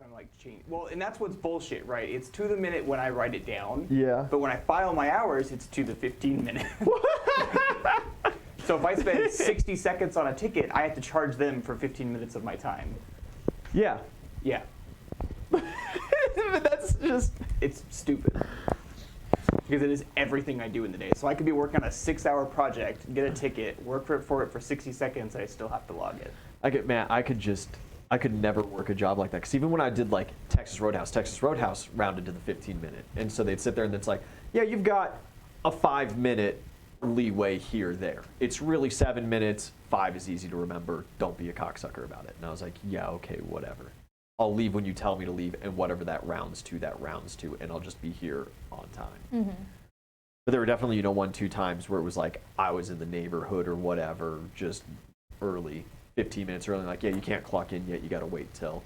I'm like, change. Well, and that's what's bullshit, right? It's to the minute when I write it down. Yeah. But when I file my hours, it's to the 15 minute. So if I spend 60 seconds on a ticket, I have to charge them for 15 minutes of my time. Yeah. Yeah. But that's just... It's stupid. Because it is everything I do in the day. So I could be working on a 6-hour project, get a ticket, work for it for 60 seconds, and I still have to log it. I could never work a job like that. Because even when I did like Texas Roadhouse rounded to the 15-minute. And so they'd sit there and it's like, yeah, you've got a 5-minute leeway here, there. It's really 7 minutes. 5 is easy to remember. Don't be a cocksucker about it. And I was like, yeah, okay, whatever. I'll leave when you tell me to leave, and whatever that rounds to, and I'll just be here on time. Mm-hmm. But there were definitely, 1-2 times where it was like I was in the neighborhood or whatever, just early, 15 minutes early, like, yeah, you can't clock in yet, you got to wait till,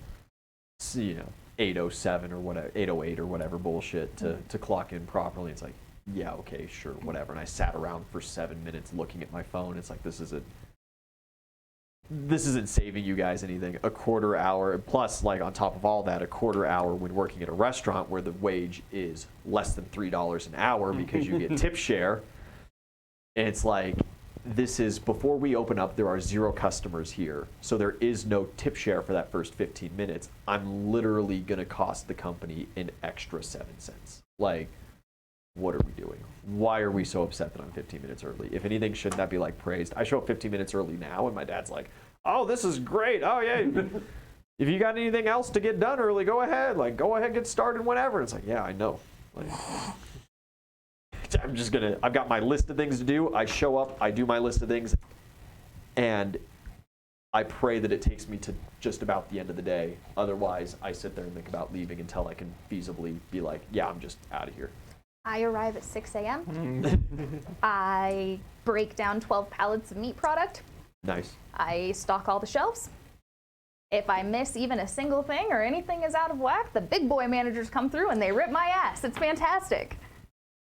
8:07 or whatever, 8:08 or whatever bullshit to clock in properly. It's like, yeah, okay, sure, whatever. And I sat around for 7 minutes looking at my phone. It's like, this isn't saving you guys anything. A quarter hour, plus, like, on top of all that, a quarter hour when working at a restaurant where the wage is less than $3 an hour because you get tip share. And it's like, this is, before we open up, there are 0 customers here. So there is no tip share for that first 15 minutes. I'm literally going to cost the company an extra 7 cents. Like, what are we doing? Why are we so upset that I'm 15 minutes early? If anything, shouldn't that be like praised? I show up 15 minutes early now, and my dad's like, oh, this is great. Oh, yeah. If you got anything else to get done early, go ahead. Like, go ahead, get started whenever. It's like, yeah, I know. Like, I've got my list of things to do. I show up, I do my list of things, and I pray that it takes me to just about the end of the day. Otherwise, I sit there and think about leaving until I can feasibly be like, yeah, I'm just out of here. I arrive at 6 a.m. I break down 12 pallets of meat product. Nice. I stock all the shelves. If I miss even a single thing or anything is out of whack, the big boy managers come through and they rip my ass. It's fantastic.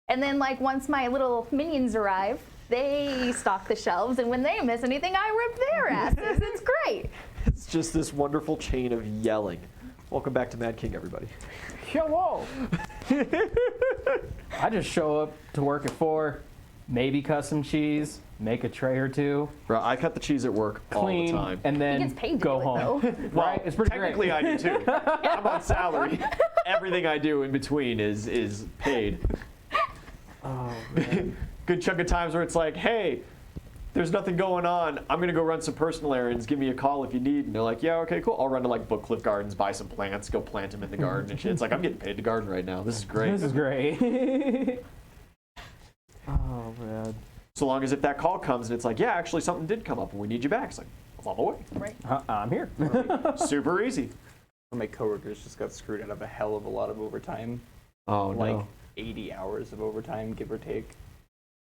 And then, like, once my little minions arrive, they stock the shelves, and when they miss anything, I rip their asses. It's great. It's just this wonderful chain of yelling. Welcome back to Mad King, everybody. Whoa! I just show up to work at 4, maybe cut some cheese, make a tray or 2. Bro, I cut the cheese at work clean, all the time. and then He gets paid to go do it, home. Well, Right? It's pretty technically great. I do too. I'm on salary. Everything I do in between is paid. Oh, man. Good chunk of times where it's like, hey, there's nothing going on. I'm going to go run some personal errands. Give me a call if you need. And they're like, yeah, okay, cool. I'll run to like Bookcliff Gardens, buy some plants, go plant them in the garden and shit. It's like, I'm getting paid to garden right now. This is great. This is great. Oh, man. So long as if that call comes and it's like, yeah, actually something did come up and we need you back. It's like, I'm on the way. Right. I'm here. Super easy. My coworkers just got screwed out of a hell of a lot of overtime. Oh, Like no. 80 hours of overtime, give or take.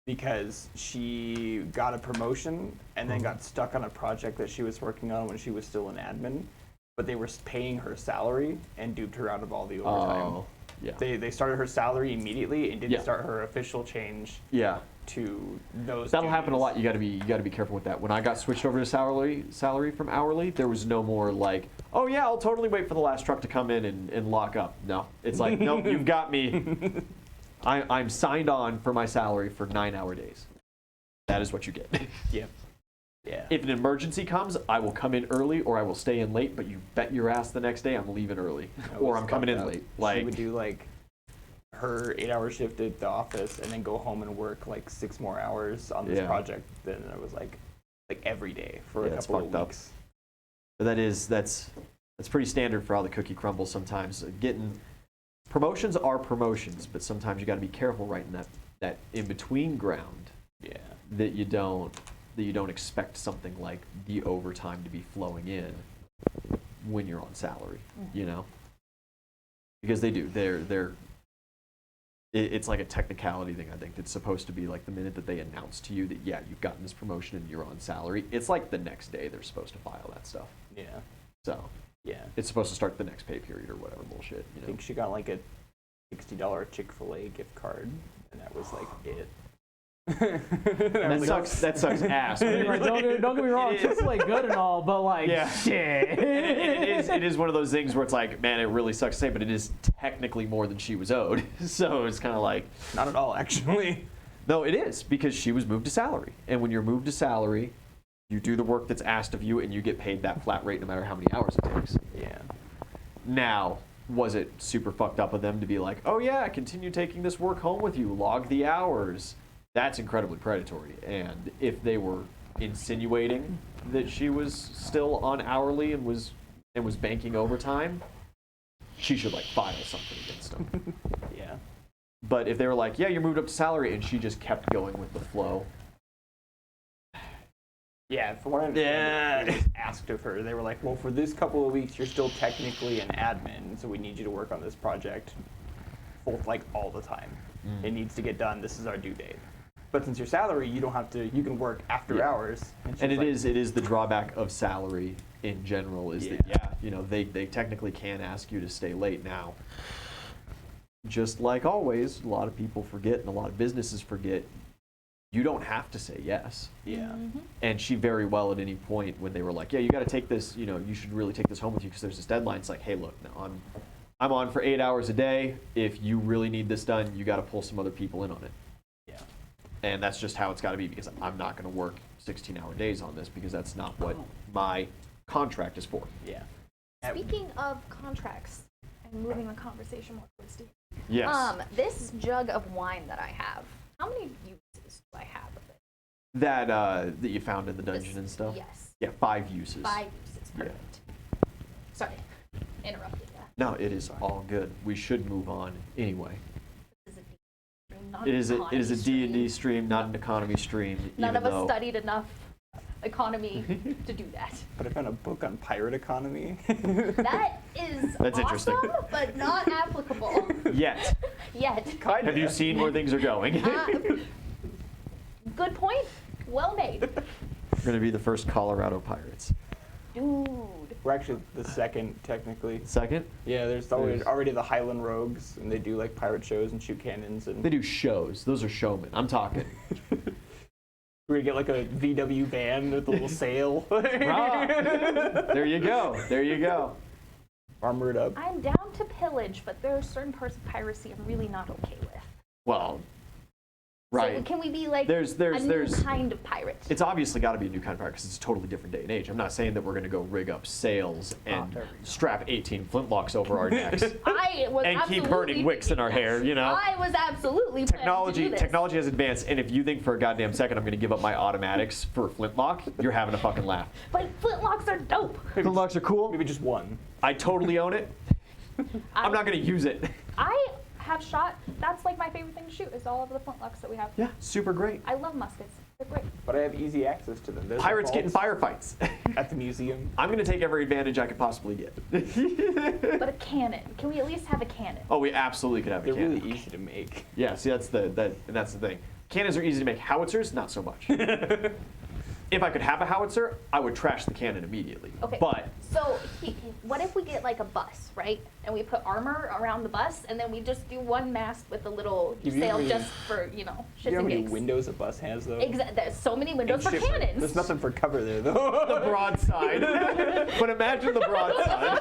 Because she got a promotion and then got stuck on a project that she was working on when she was still an admin. But they were paying her salary and duped her out of all the overtime. Oh, yeah. They started her salary immediately and didn't Yeah. start her official change Yeah. to those. That'll happen a duties. lot. You got to be careful with that. When I got switched over to salary from hourly, there was no more like, oh yeah, I'll totally wait for the last truck to come in and lock up. No, it's like, nope, you've got me. I'm signed on for my salary for 9-hour days. That is what you get. Yep. Yeah. If an emergency comes, I will come in early or I will stay in late. But you bet your ass the next day I'm leaving early That or was I'm coming in fucked up. late. She Like, would do like her 8-hour shift at the office and then go home and work like 6 more hours on this Yeah. project. Then it was like every day for Yeah, a it's couple of fucked up. weeks. but that's pretty standard for all the cookie crumbles sometimes. Getting promotions are promotions, but sometimes you got to be careful right in that in between ground Yeah. that you don't expect something like the overtime to be flowing in when you're on salary, you know? Because they do. It's like a technicality thing, I think. It's supposed to be like the minute that they announce to you that, yeah, you've gotten this promotion and you're on salary, it's like the next day they're supposed to file that stuff. Yeah. So Yeah. it's supposed to start the next pay period or whatever bullshit, you I know? think she got like a $60 Chick-fil-A gift card, and that was like it. That sucks ass. Like, don't get me wrong, Chick-fil-A good and all, but like, Yeah. shit. It is one of those things where it's like, man, it really sucks to say, but it is technically more than she was owed. So it's kind of like, Not at all, actually. no, it is, because she was moved to salary. And when you're moved to salary, you do the work that's asked of you, and you get paid that flat rate no matter how many hours it takes. Yeah. Now, was it super fucked up of them to be like, oh yeah, continue taking this work home with you, log the hours? That's incredibly predatory. And if they were insinuating that she was still on hourly and was banking overtime, she should like file something against them. Yeah. But if they were like, yeah, you're moved up to salary, and she just kept going with the flow. Yeah, from what I understand, it was asked of her. They were like, well, for this couple of weeks, you're still technically an admin, so we need you to work on this project like all the time. It needs to get done. This is our due date. But since you're salary, you don't have to. You can work after hours. And it is the drawback of salary in general is that they technically can ask you to stay late now. Just like always, a lot of people forget and a lot of businesses forget. You don't have to say yes. Yeah. And she very well at any point when they were like, yeah, you got to take this, you should really take this home with you because there's this deadline. It's like, hey, look, no, I'm on for 8 hours a day. If you really need this done, you got to pull some other people in on it. Yeah. And that's just how it's got to be because I'm not going to work 16-hour days on this because that's not what my contract is for. Yeah. Speaking of contracts and moving the conversation more towards Steve. Yes. This jug of wine that I have, how many uses do I have of it? That you found in the dungeon This- and stuff? Yes. Yeah, 5 uses. 5 uses. Yeah. Perfect. Sorry, interrupted that. No, it is all good. We should move on anyway. This is a D&D, not It is an a D&D economy stream, not an economy stream. None even of us though studied enough economy to do that. But I found a book on pirate economy. That is That's interesting. awesome, but not applicable Yet. yet. Kind Have you seen where things are going? Good point. Well made. We're going to be the first Colorado Pirates. Dude. We're actually the second, technically. Second, Yeah, there's already the Highland Rogues, and they do like pirate shows and shoot cannons. And they do shows. Those are showmen. I'm talking. we're gonna get like a VW van with a little sail. Rah. There you go. There you go. Armored up. I'm down to pillage, but there are certain parts of piracy I'm really not okay with. Well, So right. can we be like There's a new kind of pirate? It's obviously got to be a new kind of pirate because it's a totally different day and age. I'm not saying that we're going to go rig up sails and there we go. strap 18 flintlocks over our necks I was and keep burning wicks in our hair, I was absolutely planning to do this. Technology has advanced, and if you think for a goddamn second I'm going to give up my automatics for a flintlock, you're having a fucking laugh. But flintlocks are dope. Flintlocks are cool. Maybe just one. I totally own it. I'm not going to use it. I have shot. That's like my favorite thing to shoot. Is all of the flintlocks that we have. Yeah, super great. I love muskets. They're great. But I have easy access to them. There's Pirates get in firefights. at the museum. I'm going to take every advantage I could possibly get. But a cannon. Can we at least have a cannon? Oh, we absolutely could have a They're cannon. really easy to make. Yeah, see, that's the thing. Cannons are easy to make. Howitzers, not so much. If I could have a howitzer, I would trash the cannon immediately. Okay. But So, what if we get like a bus, right? And we put armor around the bus, and then we just do one mast with a little Have you sail ever- just for, shits You know how and many gigs. windows a bus has, though? There's so many windows for Shit, cannons. There's nothing for cover there, though. the broadside. But imagine the broadside.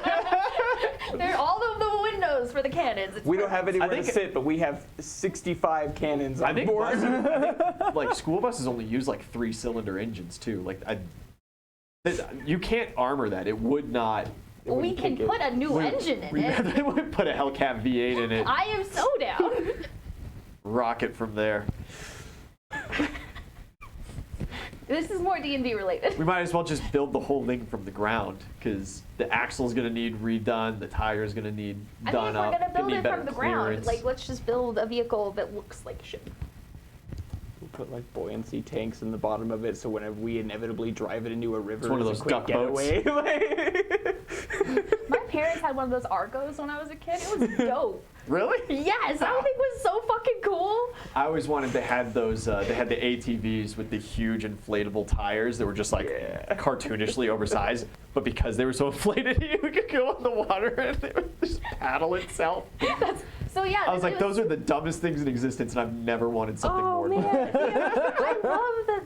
There are all of the windows for the cannons. It's We don't have anywhere think to sit, but we have 65 cannons on I think board. like school buses only use like 3-cylinder engines too. Like you can't armor that. It would not. It we wouldn't can take it. put a new engine in it. They would put a Hellcat V8 in it. I am so down. Rocket from there. This is more D&D related. We might as well just build the whole thing from the ground because the axle's gonna need redone, the tire's gonna need I mean, done if we're up. gonna build need it better from the ground, clearance. like let's just build a vehicle that looks like a ship. We'll put like buoyancy tanks in the bottom of it, so whenever we inevitably drive it into a river, It's one of it's those a quick duck boats. getaway. My parents had one of those Argos when I was a kid. It was dope. Really? Yes, I think it was so fucking cool. I always wanted to have those. They had the ATVs with the huge inflatable tires that were just like cartoonishly oversized, but because they were so inflated, you could go on the water and it would just paddle itself. So yeah. I was like, those are the dumbest things in existence, and I've never wanted something more board. Man, I love the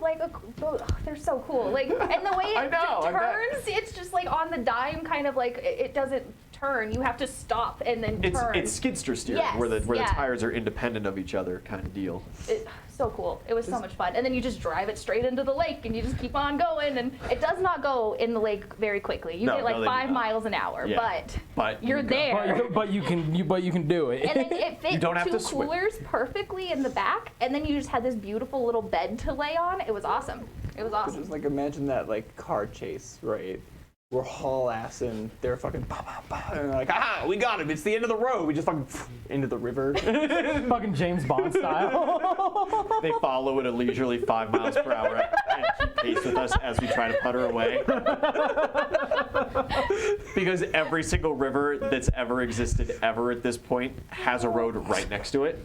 they're so cool. Like, and the way it turns, it's just like on the dime, kind of like it doesn't turn. You have to stop and then turn. It's skidster steering, Yes, where the yeah. tires are independent of each other, kind of deal. So cool. It was so much fun. And then you just drive it straight into the lake and you just keep on going. And it does not go in the lake very quickly. You get like they 5 do not. miles an hour, Yeah. But you're you go. there. But you can do it. And then it fit You don't have 2 to swim. coolers perfectly in the back. And then you just had this beautiful little bed to lay on. It was awesome. It was awesome. Just like imagine that like car chase, right? We're haul assing, they're fucking bah, bah, bah, and they're like, aha, we got him. It's the end of the road. We just fucking into the river. Fucking James Bond style. They follow at a leisurely 5 miles per hour and keep pace with us as we try to putter away. Because every single river that's ever existed ever at this point has a road right next to it.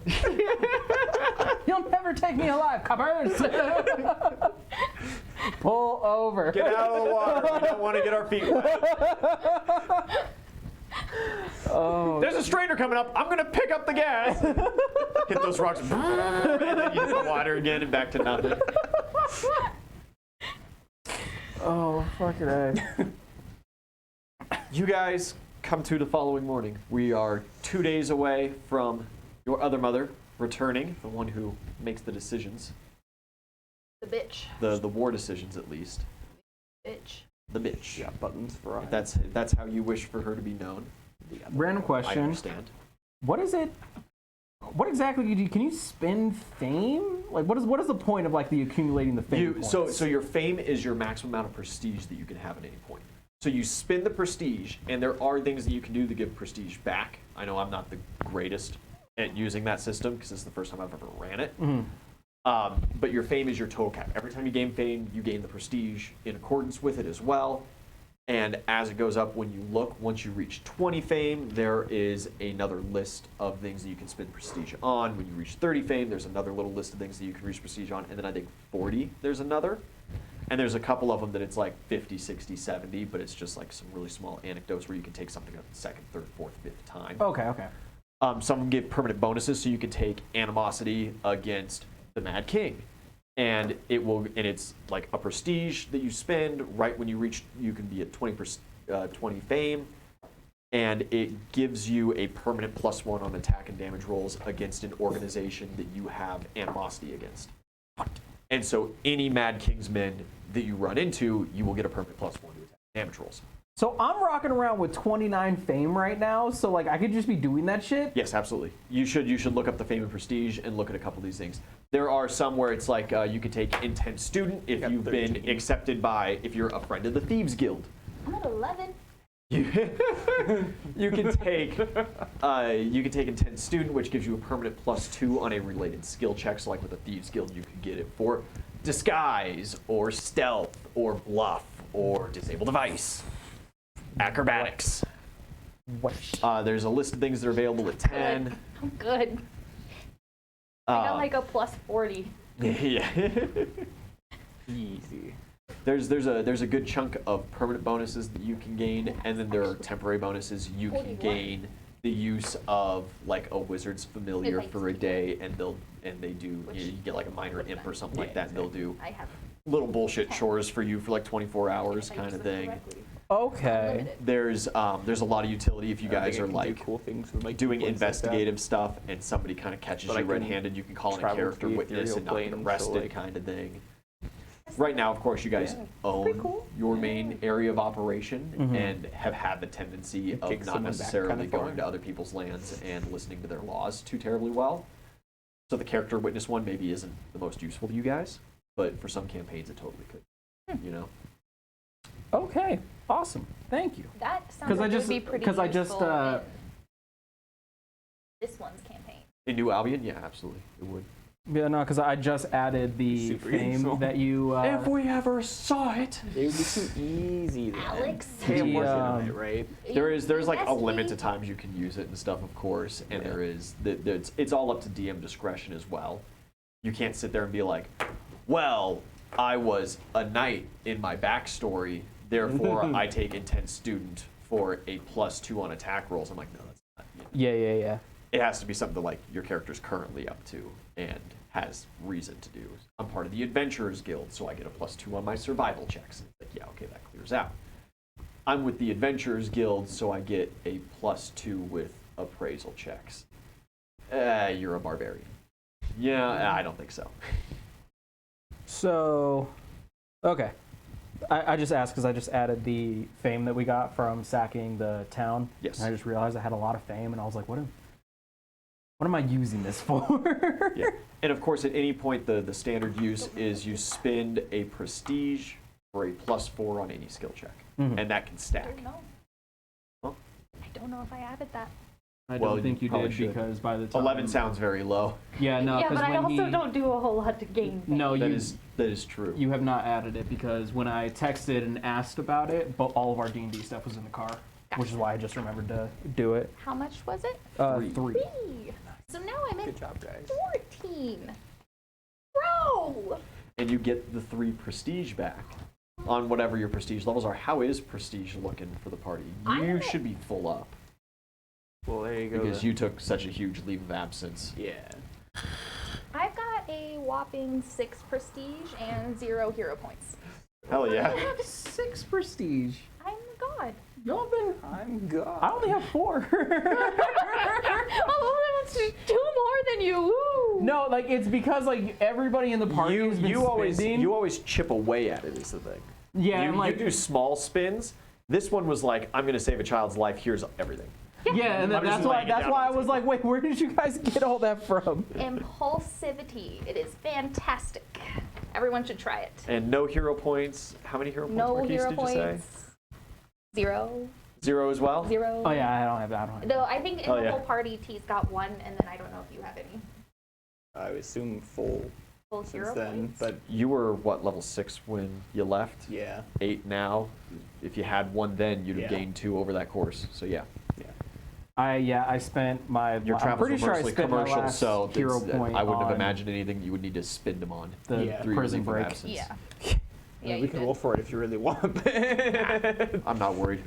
You'll never take me alive, coppers. Pull over. Get out of the water. We don't want to get our feet wet. Oh. There's a strainer coming up. I'm going to pick up the gas. Hit those rocks. And then you hit the water again and back to nothing. Oh, fucking A. You guys come to the following morning. We are 2 days away from your other mother returning, the one who makes the decisions. The bitch. The war decisions, at least. Bitch. The bitch. Yeah, buttons for eyes. That's how you wish for her to be known. Random I question. understand. What is it? What exactly do you do? Can you spend fame? Like, what is the point of like the accumulating the fame points? So your fame is your maximum amount of prestige that you can have at any point. So you spin the prestige, and there are things that you can do to give prestige back. I know I'm not the greatest at using that system because it's the first time I've ever ran it. But your fame is your total cap. Every time you gain fame, you gain the prestige in accordance with it as well. And as it goes up, when you look, once you reach 20 fame, there is another list of things that you can spend prestige on. When you reach 30 fame, there's another little list of things that you can reach prestige on. And then I think 40, there's another. And there's a couple of them that it's like 50, 60, 70, but it's just like some really small anecdotes where you can take something a second, third, fourth, fifth time. Okay. Some of them give permanent bonuses, so you can take animosity against the Mad King. And it's like a prestige that you spend right when you reach, you can be at 20 fame. And it gives you a permanent +1 on attack and damage rolls against an organization that you have animosity against. And so any Mad King's men that you run into, you will get a permanent +1 to attack and damage rolls. So I'm rocking around with 29 fame right now. So like I could just be doing that shit. Yes, absolutely. You should look up the fame and prestige and look at a couple of these things. There are some where it's like you could take intense student if you've been 13. accepted by, if you're a friend of the Thieves Guild. I'm at 11. You can take intense student, which gives you a permanent +2 on a related skill check. So like with the Thieves Guild, you could get it for disguise or stealth or bluff or disable device, acrobatics. There's a list of things that are available at 10. I'm good. I got like a +40. Yeah. Easy. There's a good chunk of permanent bonuses that you can gain, and then there are temporary bonuses. You can 41. gain the use of like a wizard's familiar Midnight for a day, and they do you get like a minor imp or something like that, and they'll do I have little bullshit chores for you for like 24 hours kind of thing. Okay. There's a lot of utility if you guys are like cool things with, like doing places like that. investigative stuff, and somebody kind of catches But you I can red-handed. You can call in a travel character to the witness ethereal and not get plane, so, arrested, like- kind of thing. Right now, of course, you guys Pretty own cool. your main area of operation and have had the tendency of kick not someone back necessarily kinda far. going to other people's lands and listening to their laws too terribly well. So the character witness one maybe isn't the most useful to you guys, but for some campaigns it totally could. You know? Okay. Awesome. Thank you. That sounds 'Cause I like it just- would be pretty 'cause I just, useful in this one's campaign. In New Albion, yeah, absolutely, it would. Yeah, no, because I just added the Super fame useful. that you. If we ever saw it. It would be too easy then. Alex? Can't The, work on it, right? There's like a Yes, limit we- to times you can use it and stuff, of course, and Yeah. it's all up to DM discretion as well. You can't sit there and be like, well, I was a knight in my backstory, therefore I take intense student for a +2 on attack rolls. I'm like, no, that's not. You know. Yeah. it has to be something that, like, your character's currently up to and has reason to do. I'm part of the Adventurers Guild, so I get a +2 on my survival checks. And it's like, yeah, okay, that clears out. I'm with the Adventurers Guild, so I get a +2 with appraisal checks. You're a barbarian. Yeah, I don't think so. So, okay. I just asked because I just added the fame that we got from sacking the town. Yes. And I just realized I had a lot of fame, and I was like, what am I using this for? Yeah. And of course, at any point, the standard use is you spend a prestige for a +4 on any skill check. Mhm. And that can I stack. don't know. Huh? I don't know if I added that. I Well, don't think you probably did should. because by the time 11 sounds very low. Yeah, no. yeah, 'cause but I when also he- don't do a whole lot to gain. No, That you is true. you have not added it because when I texted and asked about it, but all of our D&D stuff was in the car, which is why I just remembered to do it. How much was it? 3. 3. So now I'm Good at job, guys. 14. Bro! And you get the 3 prestige back on whatever your prestige levels are. How is prestige looking for the party? You should be full up Well, there you go. because you took such a huge leave of absence. Yeah. I've got a whopping 6 prestige and 0 hero points. Hell I yeah. have 6 prestige. I'm a god. Y'all been. I'm God. I only have 4. Oh, that's 2 more than you. Woo. No, like it's because like everybody in the party has been You spending. always chip away at it is the thing. Yeah, you, and like you do small spins. This one was like, I'm going to save a child's life. Here's everything. yeah, and I'm just that's laying it down why on I the was like, wait, where did you guys get all that from? Impulsivity. It is fantastic. Everyone should try it. And no hero points. How many hero points, No Marquise, hero did you say? points. 0. 0 as well? 0. Oh yeah, I don't have that. Though I think in Oh, the yeah. whole party, T's got 1, and then I don't know if you have any I would assume full full since hero then, points. but You were, what, level 6 when you left? yeah. 8 now. If you had 1 then, you'd have Yeah. gained 2 over that course. So yeah. I spent my. Your I'm travels pretty were sure I mostly spent my commercial, last so hero it's- point I wouldn't have on imagined anything you would need to spend them on. the Yeah. through your prison leave of break. absence. Yeah. Yeah, Yeah, we you can did. roll for it if you really want. I'm not worried.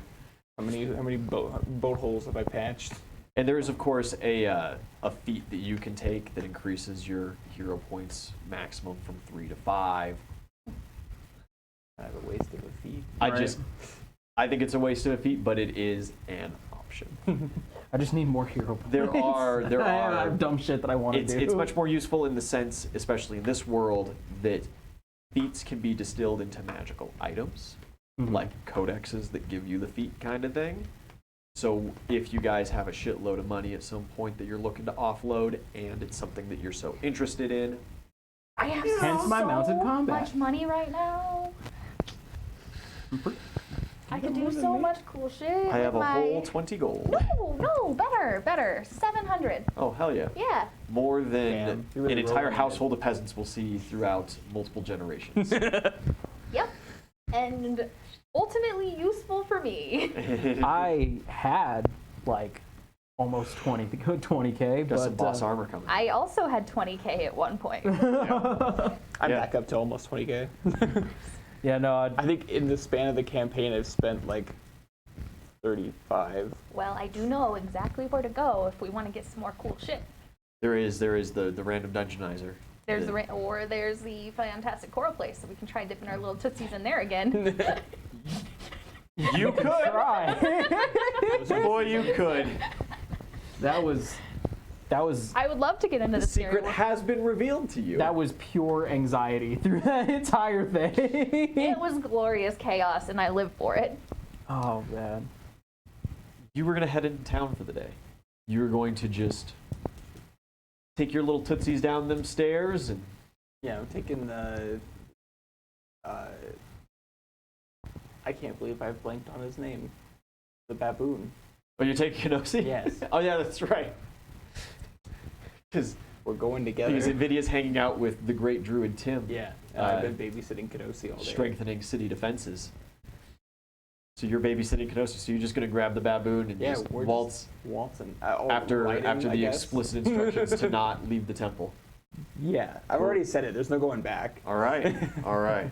How many boat holes have I patched? And there is, of course, a feat that you can take that increases your hero points maximum from 3 to 5. I have a waste of a feat. Right. I think it's a waste of a feat, but it is an option. I just need more hero points. There I are have dumb shit that I want to do. It's much more useful in the sense, especially in this world, that feats can be distilled into magical items, Mhm. like codexes that give you the feat kind of thing. So if you guys have a shitload of money at some point that you're looking to offload, and it's something that you're so interested in, I have Hence my so mounted combat. much money right now. I can do so much cool shit. I have with a my... whole 20 gold. No, better. 700. Oh, hell yeah. Yeah. More than Damn, you're really an entire rolling it. household of peasants will see throughout multiple generations. Yep. And ultimately useful for me. I had like almost 20k, Got but some boss armor coming. I also had 20k at one point. I'm Yeah. back up to almost 20k. yeah, no, I think in the span of the campaign, I've spent like 35. Well, I do know exactly where to go if we want to get some more cool shit. There is the random dungeonizer. There's there's the fantastic coral place, so we can try dipping our little tootsies in there again. You could! try. Boy, you could. that was I would love to get into The the scary secret world. has been revealed to you. that was pure anxiety through that entire thing. It was glorious chaos, and I live for it. Oh man. You were going to head into town for the day. You were going to just take your little tootsies down them stairs and... Yeah, I'm taking the. I can't believe I've blanked on his name. The baboon. Oh, you're taking Kenosi? Yes. Oh, yeah, that's right. Because We're going together. NVIDIA's hanging out with the great druid Tim. Yeah, and I've been babysitting Kenosi all day. Strengthening city defenses. So you're babysitting Kenosi, so you're just going to grab the baboon and Yeah, just we're waltz waltzing. after riding, I the guess. explicit instructions to not leave the temple. Yeah, I've Cool. already said it. There's no going back. All right. All right.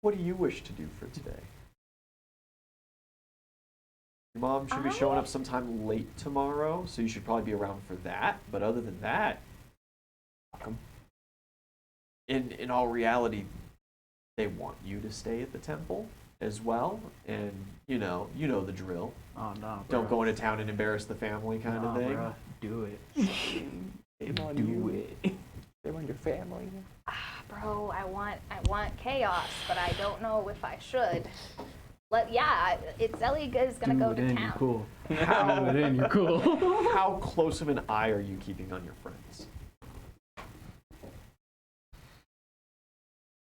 What do you wish to do for today? Your mom should be showing up sometime late tomorrow, so you should probably be around for that. But other than that, Welcome. in all reality, they want you to stay at the temple as well, and you know the drill. Oh no. Don't bruh. go into town and embarrass the family kind of Nah, thing. bruh. Do it. Shame on Do you. it. Shame on your family. Bro, I want chaos, but I don't know if I should. Itzeli is gonna go Do it to in, you're town. cool. Do it in, you're cool. How close of an eye are you keeping on your friends?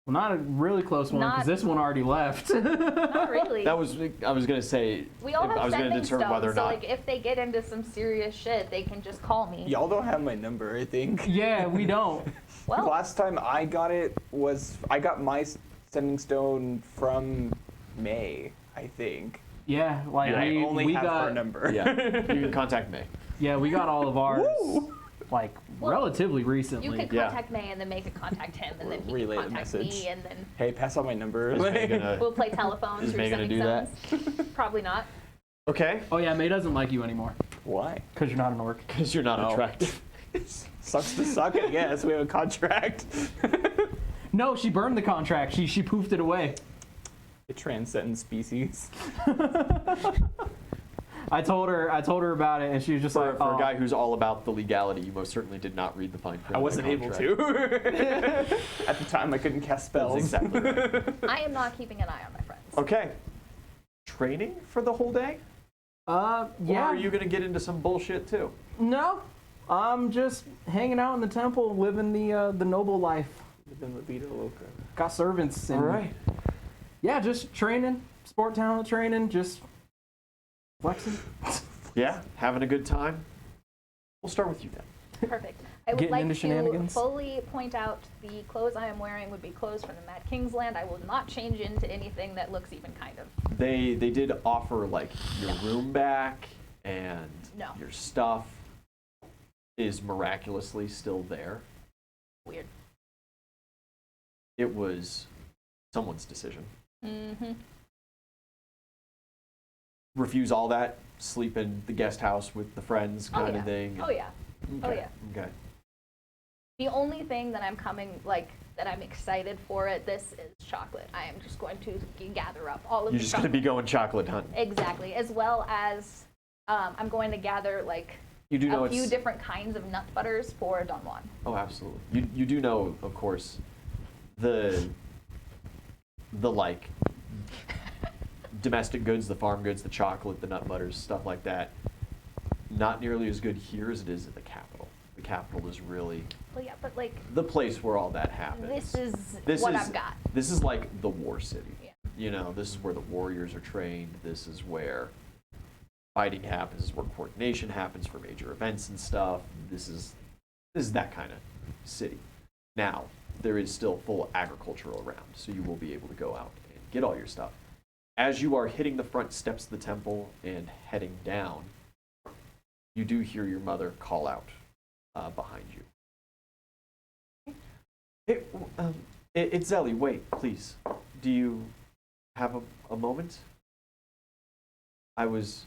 Well, not a really close one, because Not- this one already left. Not really. I was gonna say. We all I have was gonna sending determine whether or stones, so not. like if they get into some serious shit, they can just call me. Y'all don't have my number, I think. Yeah, we don't. Well, Last time I got it was I got my sending stone from May, I think. Yeah, like And I only we have got her number. Yeah, you can contact me. yeah, we got all of ours Woo! like Well, relatively recently. you could Yeah. contact May and then make it contact him, and then he Relay the can contact message. me, and then Hey, pass out my number. Is May gonna- we'll play telephone Is through May gonna sending do that? stones. Probably not. Okay, Oh yeah, May doesn't like you anymore Why? because you're not an orc. because you're not Oh. attractive. Sucks to suck, I guess. We have a contract. No, she burned the contract. She poofed it away. It transcends species. I told her about it, and she was just For like, a oh. guy who's all about the legality, you most certainly did not read the fine print. I of the wasn't able contract. to. At the time, I couldn't cast spells. That's exactly right. I am not keeping an eye on my friends. Okay. Training for the whole day? yeah. Or are you gonna get into some bullshit too? No, I'm just hanging out in the temple, living the noble life. Then La Vida Loca. Got servants. And, All right. Yeah, just training, sport talent training, just flexing. Yeah, having a good time. We'll start with you then. Perfect. I would Getting like into to shenanigans? fully point out the clothes I am wearing would be clothes from the Mad King's Land. I will not change into anything that looks even kind of. They did offer like your room back and No. your stuff is miraculously still there. Weird. It was someone's decision. Mm-hmm. Refuse all that, sleep in the guest house with the friends kind yeah. of thing. Oh yeah. Okay. Oh yeah. Okay. The only thing that I'm that I'm excited for at this is chocolate. I am just going to gather up all of You're the just going to be going chocolate hunting. Exactly, as well as I'm going to gather You do know a few it's different kinds of nut butters for Don Juan. Oh, absolutely. You do know, of course, the like domestic goods, the farm goods, the chocolate, the nut butters, stuff like that. Not nearly as good here as it is at the capital. The capital is really Well, yeah, but the place where all that happens. this is what I've got. This is like the war city. Yeah. You know, this is where the warriors are trained. This is where fighting happens. This is where coordination happens for major events and stuff. This is that kind of city. Now, there is still full agriculture around, so you will be able to go out and get all your stuff. As you are hitting the front steps of the temple and heading down, you do hear your mother call out behind you. Itzeli, wait, please. Do you have a moment? I was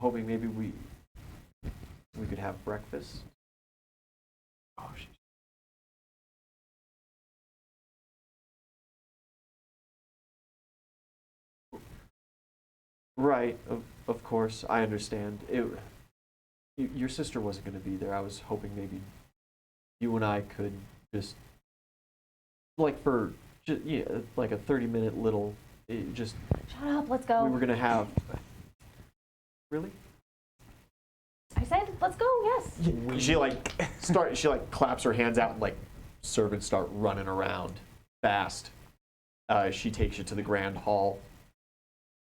hoping maybe we could have breakfast. Oh, shit. Right, of course, I understand. Your sister wasn't going to be there. I was hoping maybe you and I could just, like like a 30-minute little, just, Shut up, let's go. we were going to have, really? I said, let's go, yes. She claps her hands out and like servants start running around fast. She takes you to the grand hall.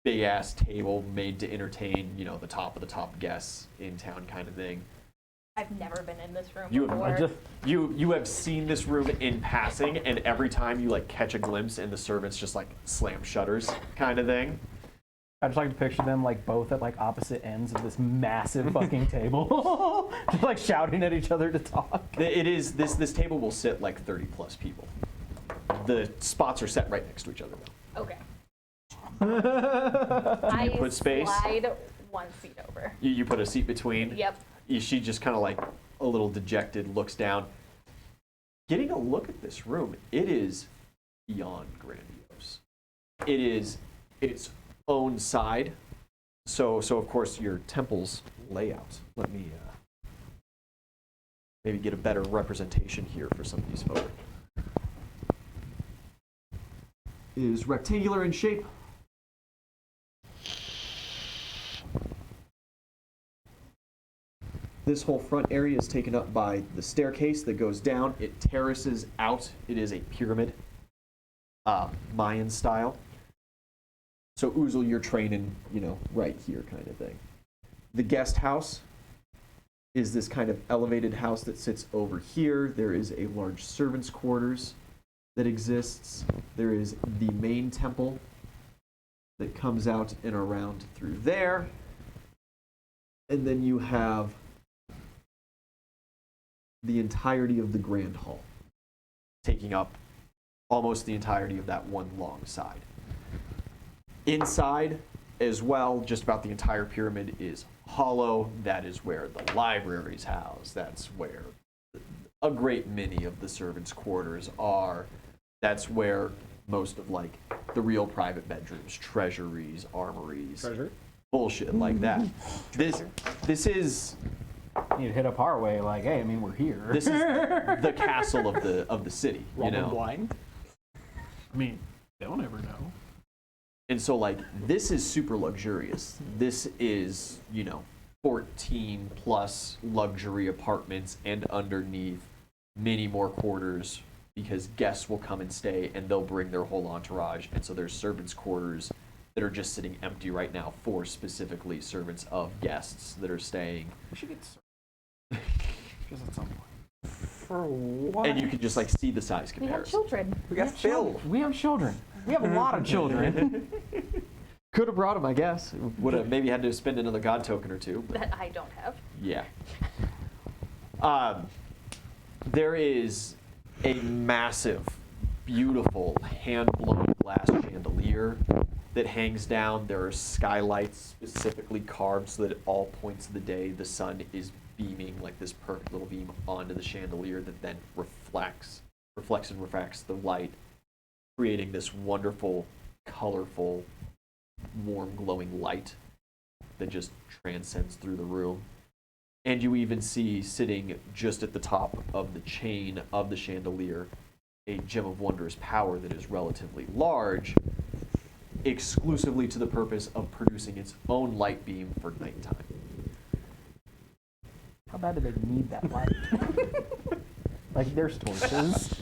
Big ass table made to entertain, the top of the top guests in town kind of thing. I've never been in this room You before. have, you have seen this room in passing, and every time you catch a glimpse and the servants just slam shutters kind of thing. I just like to picture them both at opposite ends of this massive fucking table, just shouting at each other to talk. It is this table will sit 30 plus people. The spots are set right next to each other though. Okay. I put space? slide one seat over. You put a seat between. Yep. She just kind of like a little dejected looks down. Getting a look at this room, it is beyond grandiose. It is its own side. So of course your temple's layout. Let me maybe get a better representation here for some of these folk. It is rectangular in shape. This whole front area is taken up by the staircase that goes down. It terraces out. It is a pyramid, Mayan style. So Uzel, you're training, right here kind of thing. The guest house is this kind of elevated house that sits over here. There is a large servants' quarters that exists. There is the main temple that comes out and around through there. And then you have the entirety of the grand hall, taking up almost the entirety of that one long side. Inside as well, just about the entire pyramid is hollow. That is where the library's housed. That's where a great many of the servants' quarters are. That's where most of like the real private bedrooms, treasuries, armories, bullshit like that. This is. You need to hit up Harroway, like, hey, we're here. This is the castle of the city, Blind. They'll never know. And so like this is super luxurious. This is 14 plus luxury apartments, and underneath many more quarters because guests will come and stay and they'll bring their whole entourage. And so there's servants' quarters that are just sitting empty right now for specifically servants of guests that are staying. We should get just at some point. For what? And you can just like see the size We have comparison. children. We got Phil. We have children. We have a lot of children. Could have brought him, I guess. Would have maybe had to spend another god token or two. But That I don't have. yeah. There is a massive, beautiful, hand-blown glass chandelier that hangs down. There are skylights specifically carved so that at all points of the day the sun is beaming like this perfect little beam onto the chandelier that then reflects and refracts the light, creating this wonderful, colorful, warm, glowing light that just transcends through the room. And you even see sitting just at the top of the chain of the chandelier a gem of wondrous power that is relatively large, exclusively to the purpose of producing its own light beam for nighttime. How bad do they need that light? Like, there's torches.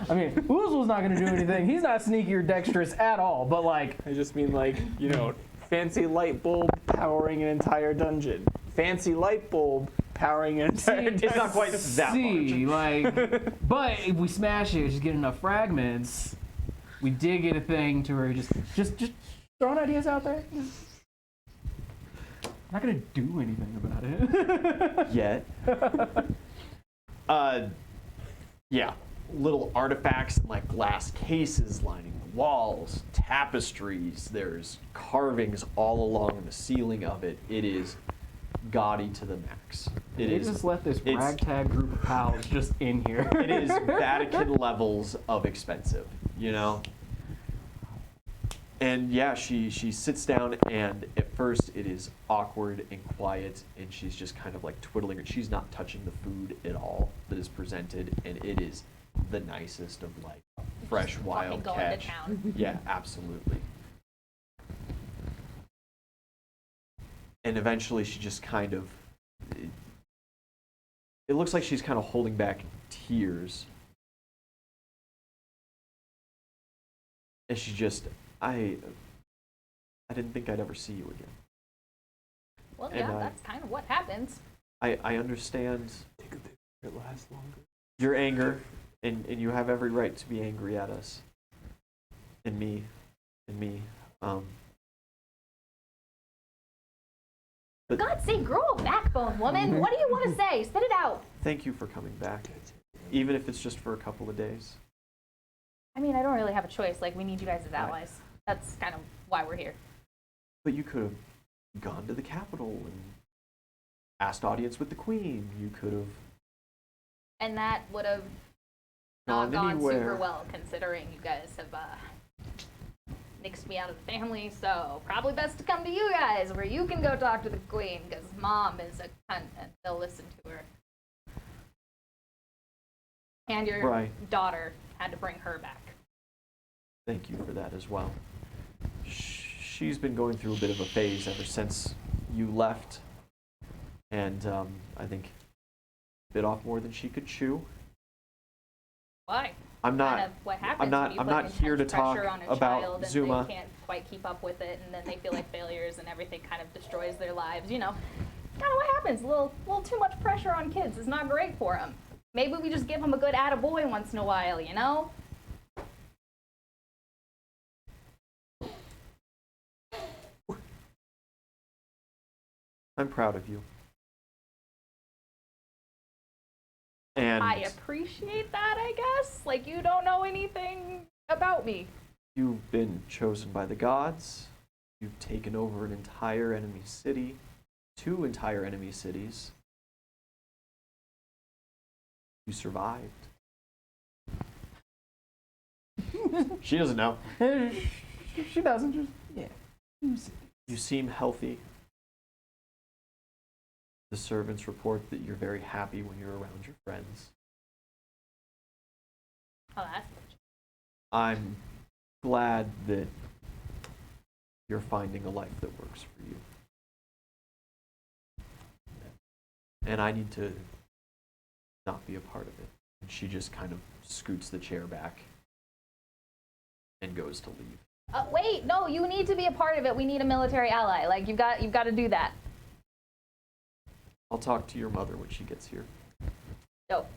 Uzel's not going to do anything. He's not sneaky or dexterous at all, but like... I just mean fancy light bulb powering an entire dungeon. Fancy light bulb powering an entire dungeon. It's not quite that large. But if we smash it, just get enough fragments, we did get a thing to where just throwing ideas out there. Not gonna do anything about it. Yet. Yeah. Little artifacts in like glass cases lining the walls, tapestries, there's carvings all along the ceiling of it. It is gaudy to the max. They just let this ragtag group of pals just in here. It is Vatican levels of expensive, And yeah, she sits down, and at first it is awkward and quiet, and she's just kind of like twiddling her. She's not touching the food at all that is presented, and it is the nicest of like fresh wild going catch. to town. Yeah, absolutely. And eventually she just kind of, it looks like she's kind of holding back tears. And she just, I didn't think I'd ever see you again. Well, And yeah, that's kind of what happens. I understand Take a picture. It lasts longer. your anger, and you have every right to be angry at us. And me. For God's sake, grow a backbone, woman. What do you want to say? Spit it out. Thank you for coming back, even if it's just for a couple of days. I mean, I don't really have a choice. Like, we need you guys as allies. That's kind of why we're here. But you could have gone to the Capitol and asked audience with the Queen. You could have And that would have not gone gone anywhere. super well, considering you guys have nixed me out of the family. So probably best to come to you guys, where you can go talk to the Queen, because Mom is a cunt and they'll listen to her. And your Right. daughter had to bring her back. Thank you for that as well. She's been going through a bit of a phase ever since you left, and I think bit off more than she could chew. Why? I'm not. Kind of what happens I'm not. when you I'm put not here to intense talk pressure on a about child and Zuma. they can't quite keep up with it, and then they feel like failures, and everything kind of destroys their lives. You know, kind of what happens. A little too much pressure on kids is not great for them. Maybe we just give them a good attaboy once in a while, you know? I'm proud of you. And I appreciate that, I guess. Like, you don't know anything about me. you've been chosen by the gods. You've taken over an entire enemy city, 2 entire enemy cities. You survived. She doesn't know. She doesn't just, yeah. You seem healthy. The servants report that you're very happy when you're around your friends. Oh, that's legit. I'm glad that you're finding a life that works for you. And I need to not be a part of it. And she just kind of scoots the chair back and goes to leave. Wait, no, you need to be a part of it. We need a military ally. Like, you've got to do that. I'll talk to your mother when she gets here. Dope.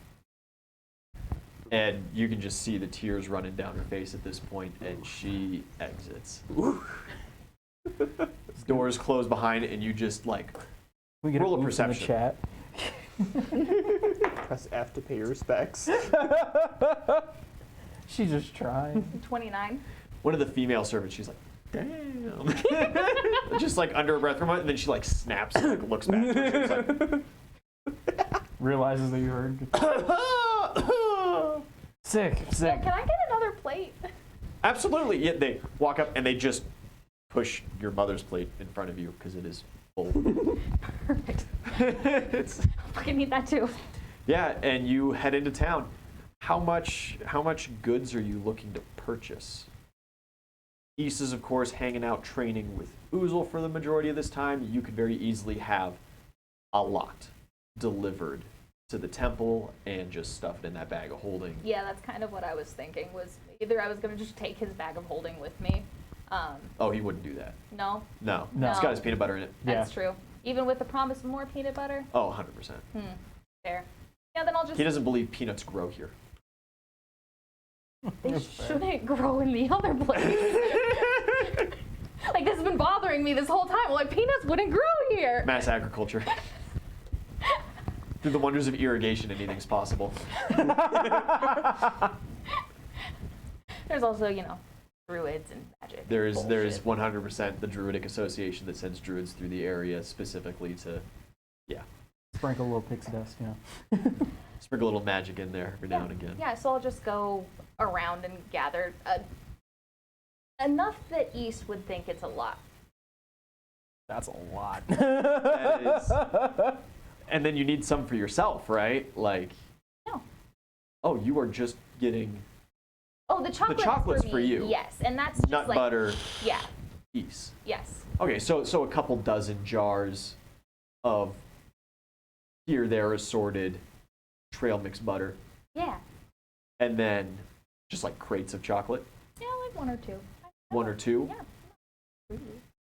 And you can just see the tears running down her face at this point, and she exits. Doors close behind, and you just like We get roll a oof in the perception. chat. Press F to pay your respects. She just tried. 29. One of the female servants, she's like, damn. Just like under her breath for a moment, and then she like snaps and like looks back. She's like, Realizes that you heard. Sick. Yeah, can I get another plate? absolutely. Yeah, they walk up and they just push your mother's plate in front of you because it is full. Perfect. It's- I fucking need that too. yeah, and you head into town. How much goods are you looking to purchase? East is, of course, hanging out training with Oozle for the majority of this time. You could very easily have a lot delivered to the temple and just stuff it in that bag of holding. Yeah, that's kind of what I was thinking, was either I was going to just take his bag of holding with me. Oh, he wouldn't do that. No, No. No. It's got his peanut butter in it. that's true. Even with the promise of more peanut butter? Oh, 100%. Fair. Yeah, then I'll just... He doesn't believe peanuts grow here. They shouldn't grow in the other place. Like, this has been bothering me this whole time. Like, peanuts wouldn't grow here. Mass agriculture. Through the wonders of irrigation, anything's possible. There's also, you know, druids and magic. There is bullshit. 100% the Druidic Association that sends druids through the area specifically to, Sprinkle a little pixie dust, you know. sprinkle a little magic in there every now and again. Yeah, so I'll just go around and gather enough that East would think it's a lot. That's a lot. That is, and then you need some for yourself, right? Like, No. oh, you are just getting Oh, the chocolate chocolate's for for me. you. Yes, and that's just nut like, butter yeah, piece. yes. Okay, so a couple dozen jars of here, there assorted trail mix butter, Yeah. and then just like crates of chocolate, Yeah, like 1 or 2. 1 or 2. Yeah.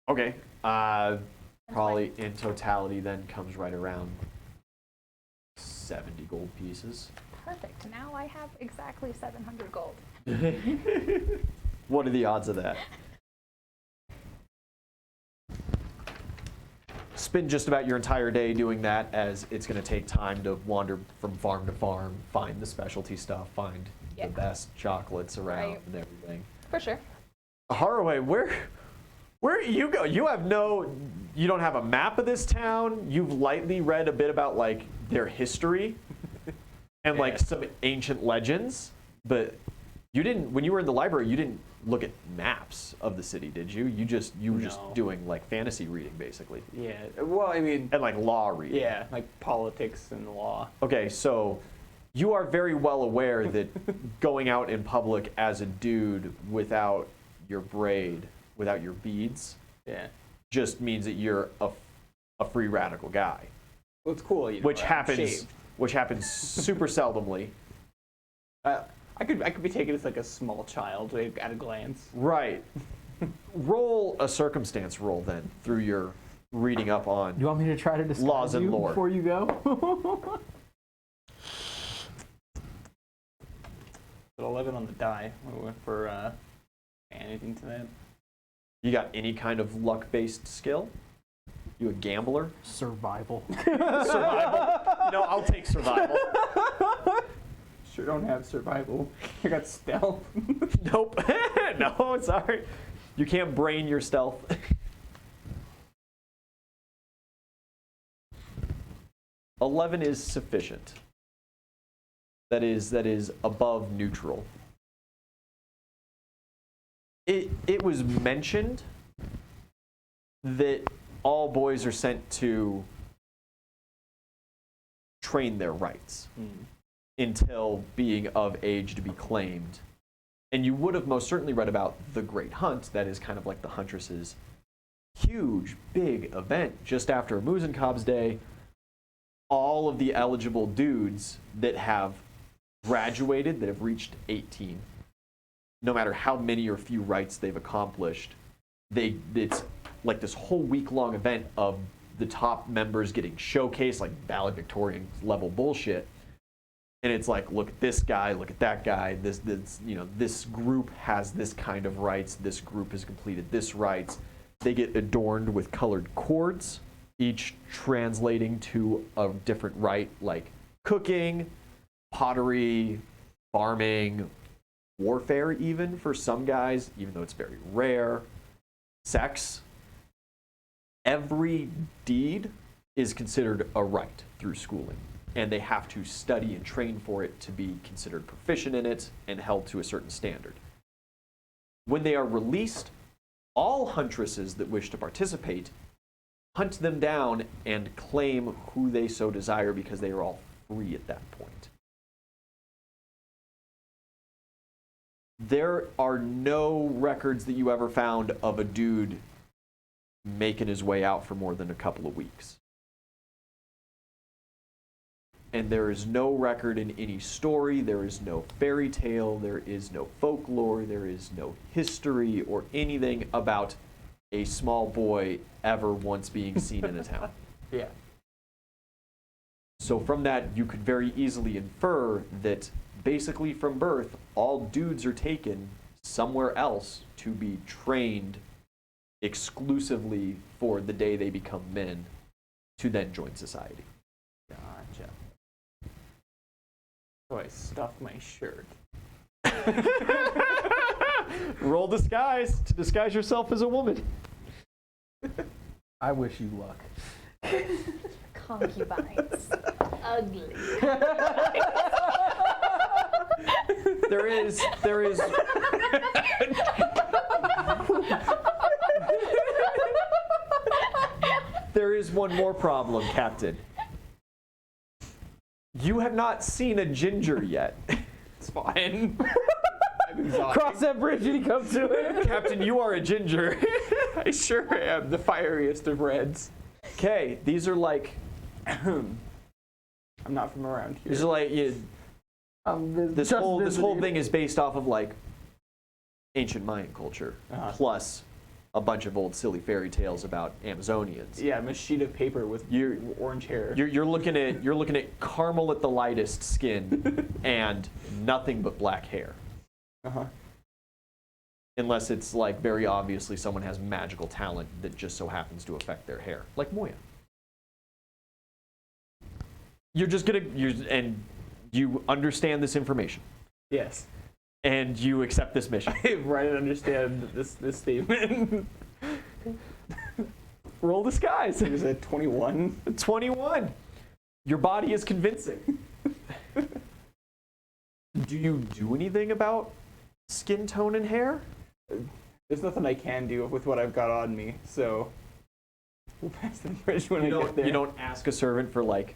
Okay, probably in totality then comes right around 70 gold pieces. Perfect. Now I have exactly 700 gold. What are the odds of that? Spend just about your entire day doing that, as it's going to take time to wander from farm to farm, find the specialty stuff, find Yeah. the best chocolates around Right. and everything. For sure. Harroway, where do you go? You don't have a map of this town. You've lightly read a bit about like their history and like some ancient legends, but you didn't. When you were in the library, you didn't look at maps of the city, did you? You were just doing like fantasy reading, basically. Yeah. Well, I mean, And like law reading. yeah, like politics and law. Okay, so you are very well aware that going out in public as a dude without your braid, without your beads, Yeah. just means that you're a free radical guy, Well, it's cool. You know, which I'm happens shaved. super seldomly. I could be taken as like a small child like, at a glance. Right. Roll a circumstance roll then through your reading up on. Do you want me to try to disguise Laws and you lore. before you go? But 11 on the die for anything to that. You got any kind of luck-based skill? You a gambler? Survival. Survival. No, I'll take survival. Sure don't have survival. I got stealth. Nope. No, sorry. You can't brain your stealth. 11 is sufficient. That is above neutral. It was mentioned that all boys are sent to train their rights until being of age to be claimed. And you would have most certainly read about the Great Hunt, that is kind of like the Huntress's huge, big event just after Muzenkob's Day. All of the eligible dudes that have graduated, that have reached 18, no matter how many or few rights they've accomplished, it's like this whole week-long event of the top members getting showcased, like valedictorian level bullshit. And it's like, look at this guy, look at that guy. This group has this kind of rights. This group has completed this rights. They get adorned with colored cords, each translating to a different right, like cooking, pottery, farming, warfare even for some guys, even though it's very rare, sex. Every deed is considered a right through schooling, and they have to study and train for it to be considered proficient in it and held to a certain standard. When they are released, all huntresses that wish to participate hunt them down and claim who they so desire because they are all free at that point. There are no records that you ever found of a dude making his way out for more than a couple of weeks. And there is no record in any story, there is no fairy tale, there is no folklore, there is no history or anything about a small boy ever once being seen in a town. Yeah. So from that, you could very easily infer that basically from birth, all dudes are taken somewhere else to be trained exclusively for the day they become men to then join society. Gotcha. So I stuffed my shirt. Roll disguise to disguise yourself as a woman. I wish you luck. Concubines. Ugly. There is there is one more problem, Captain. You have not seen a ginger yet. It's fine. I'm exhausted. Cross that bridge and he comes to it. Captain, you are a ginger. I sure am the fieriest of reds. Okay, these are like I'm not from around here. these are like this whole thing is based off of like ancient Mayan culture, plus a bunch of old silly fairy tales about Amazonians. Yeah, I'm a sheet of paper with orange hair. You're looking at caramel at the lightest skin and nothing but black hair. Uh-huh. Unless it's like very obviously someone has magical talent that just so happens to affect their hair, like Moya. And you understand this information. Yes. And you accept this mission. Right, and understand this statement. Roll disguise. Is it 21? 21. Your body is convincing. Do you do anything about skin tone and hair? There's nothing I can do with what I've got on me, so we'll pass the bridge when I get there. You don't ask a servant for, like,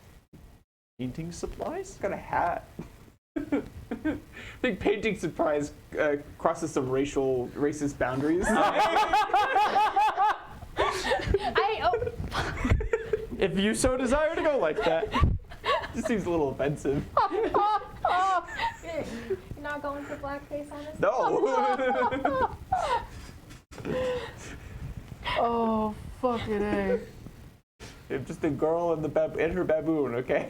painting supplies? I've got a hat. I think painting supplies crosses some racist boundaries. If you so desire to go like that. Just seems a little offensive. You're not going for blackface on this? No. Oh, fucking A. I'm just a girl and her baboon, okay?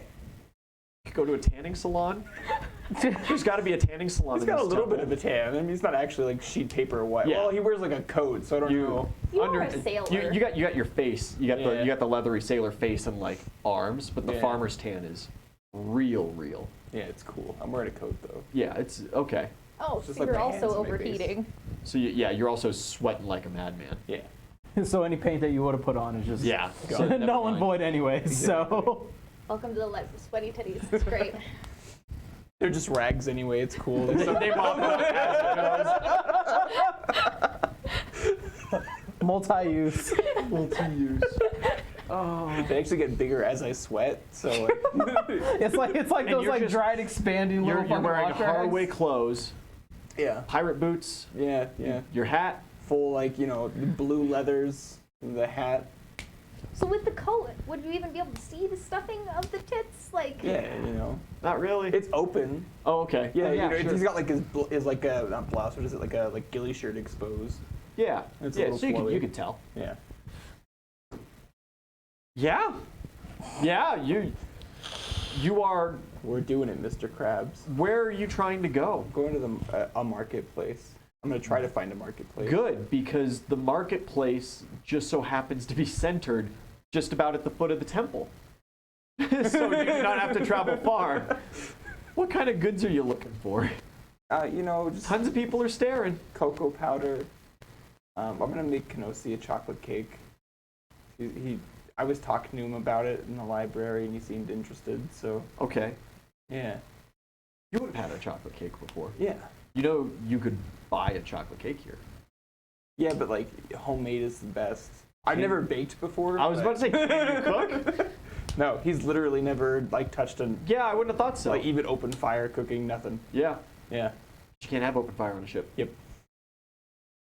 You could go to a tanning salon. There's got to be a tanning salon. He's got a little bit of a tan. I mean, he's not actually like sheet paper white. Yeah. Well, he wears like a coat, so I don't know. You are a sailor. You got your face. You got the leathery sailor face and like arms, but the Yeah. farmer's tan is real. Yeah, it's cool. I'm wearing a coat though. Yeah, it's okay. Oh, just so like you're my hands also and my face. overheating. So you're also sweating like a madman. Yeah. So any paint that you would have put on is just Yeah. So never null and mind. void anyways. So Welcome to the life of sweaty titties. It's great. They're just rags anyway. It's cool. They pop up as it goes. multi-use. Multi-use. Oh, They actually get bigger as I sweat, so like, it's like And those you're like just- dried, expanding You're little fucking wearing wash rags. Harroway clothes, yeah, pirate boots, yeah. your hat. Full like blue leathers, the hat. So with the coat, would you even be able to see the stuffing of the tits? Like, Yeah, Not really. it's open. Oh, okay. Yeah, sure. he's got like his like a not blouse. What is it? Like a ghillie shirt exposed. Yeah. It's a Yeah, little so flowy. you could tell. Yeah. Yeah. Yeah, you are. We're doing it, Mr. Krabs. Where are you trying to go? I'm going to a marketplace. I'm gonna try to find a marketplace. Good, because the marketplace just so happens to be centered just about at the foot of the temple. So you do not have to travel far. What kind of goods are you looking for? Just Tons of people are staring. cocoa powder. I'm gonna make Kenosi a chocolate cake. I was talking to him about it in the library, and he seemed interested. So Okay. yeah, You would have had a chocolate cake before. yeah, You could buy a chocolate cake here. yeah. But like homemade is the best. I've Can- never baked before. I was about to say, can you cook? No, he's literally never like touched a Yeah, I wouldn't have thought so. like even open fire cooking, nothing. Yeah. Yeah, You can't have open fire on a ship. Yep.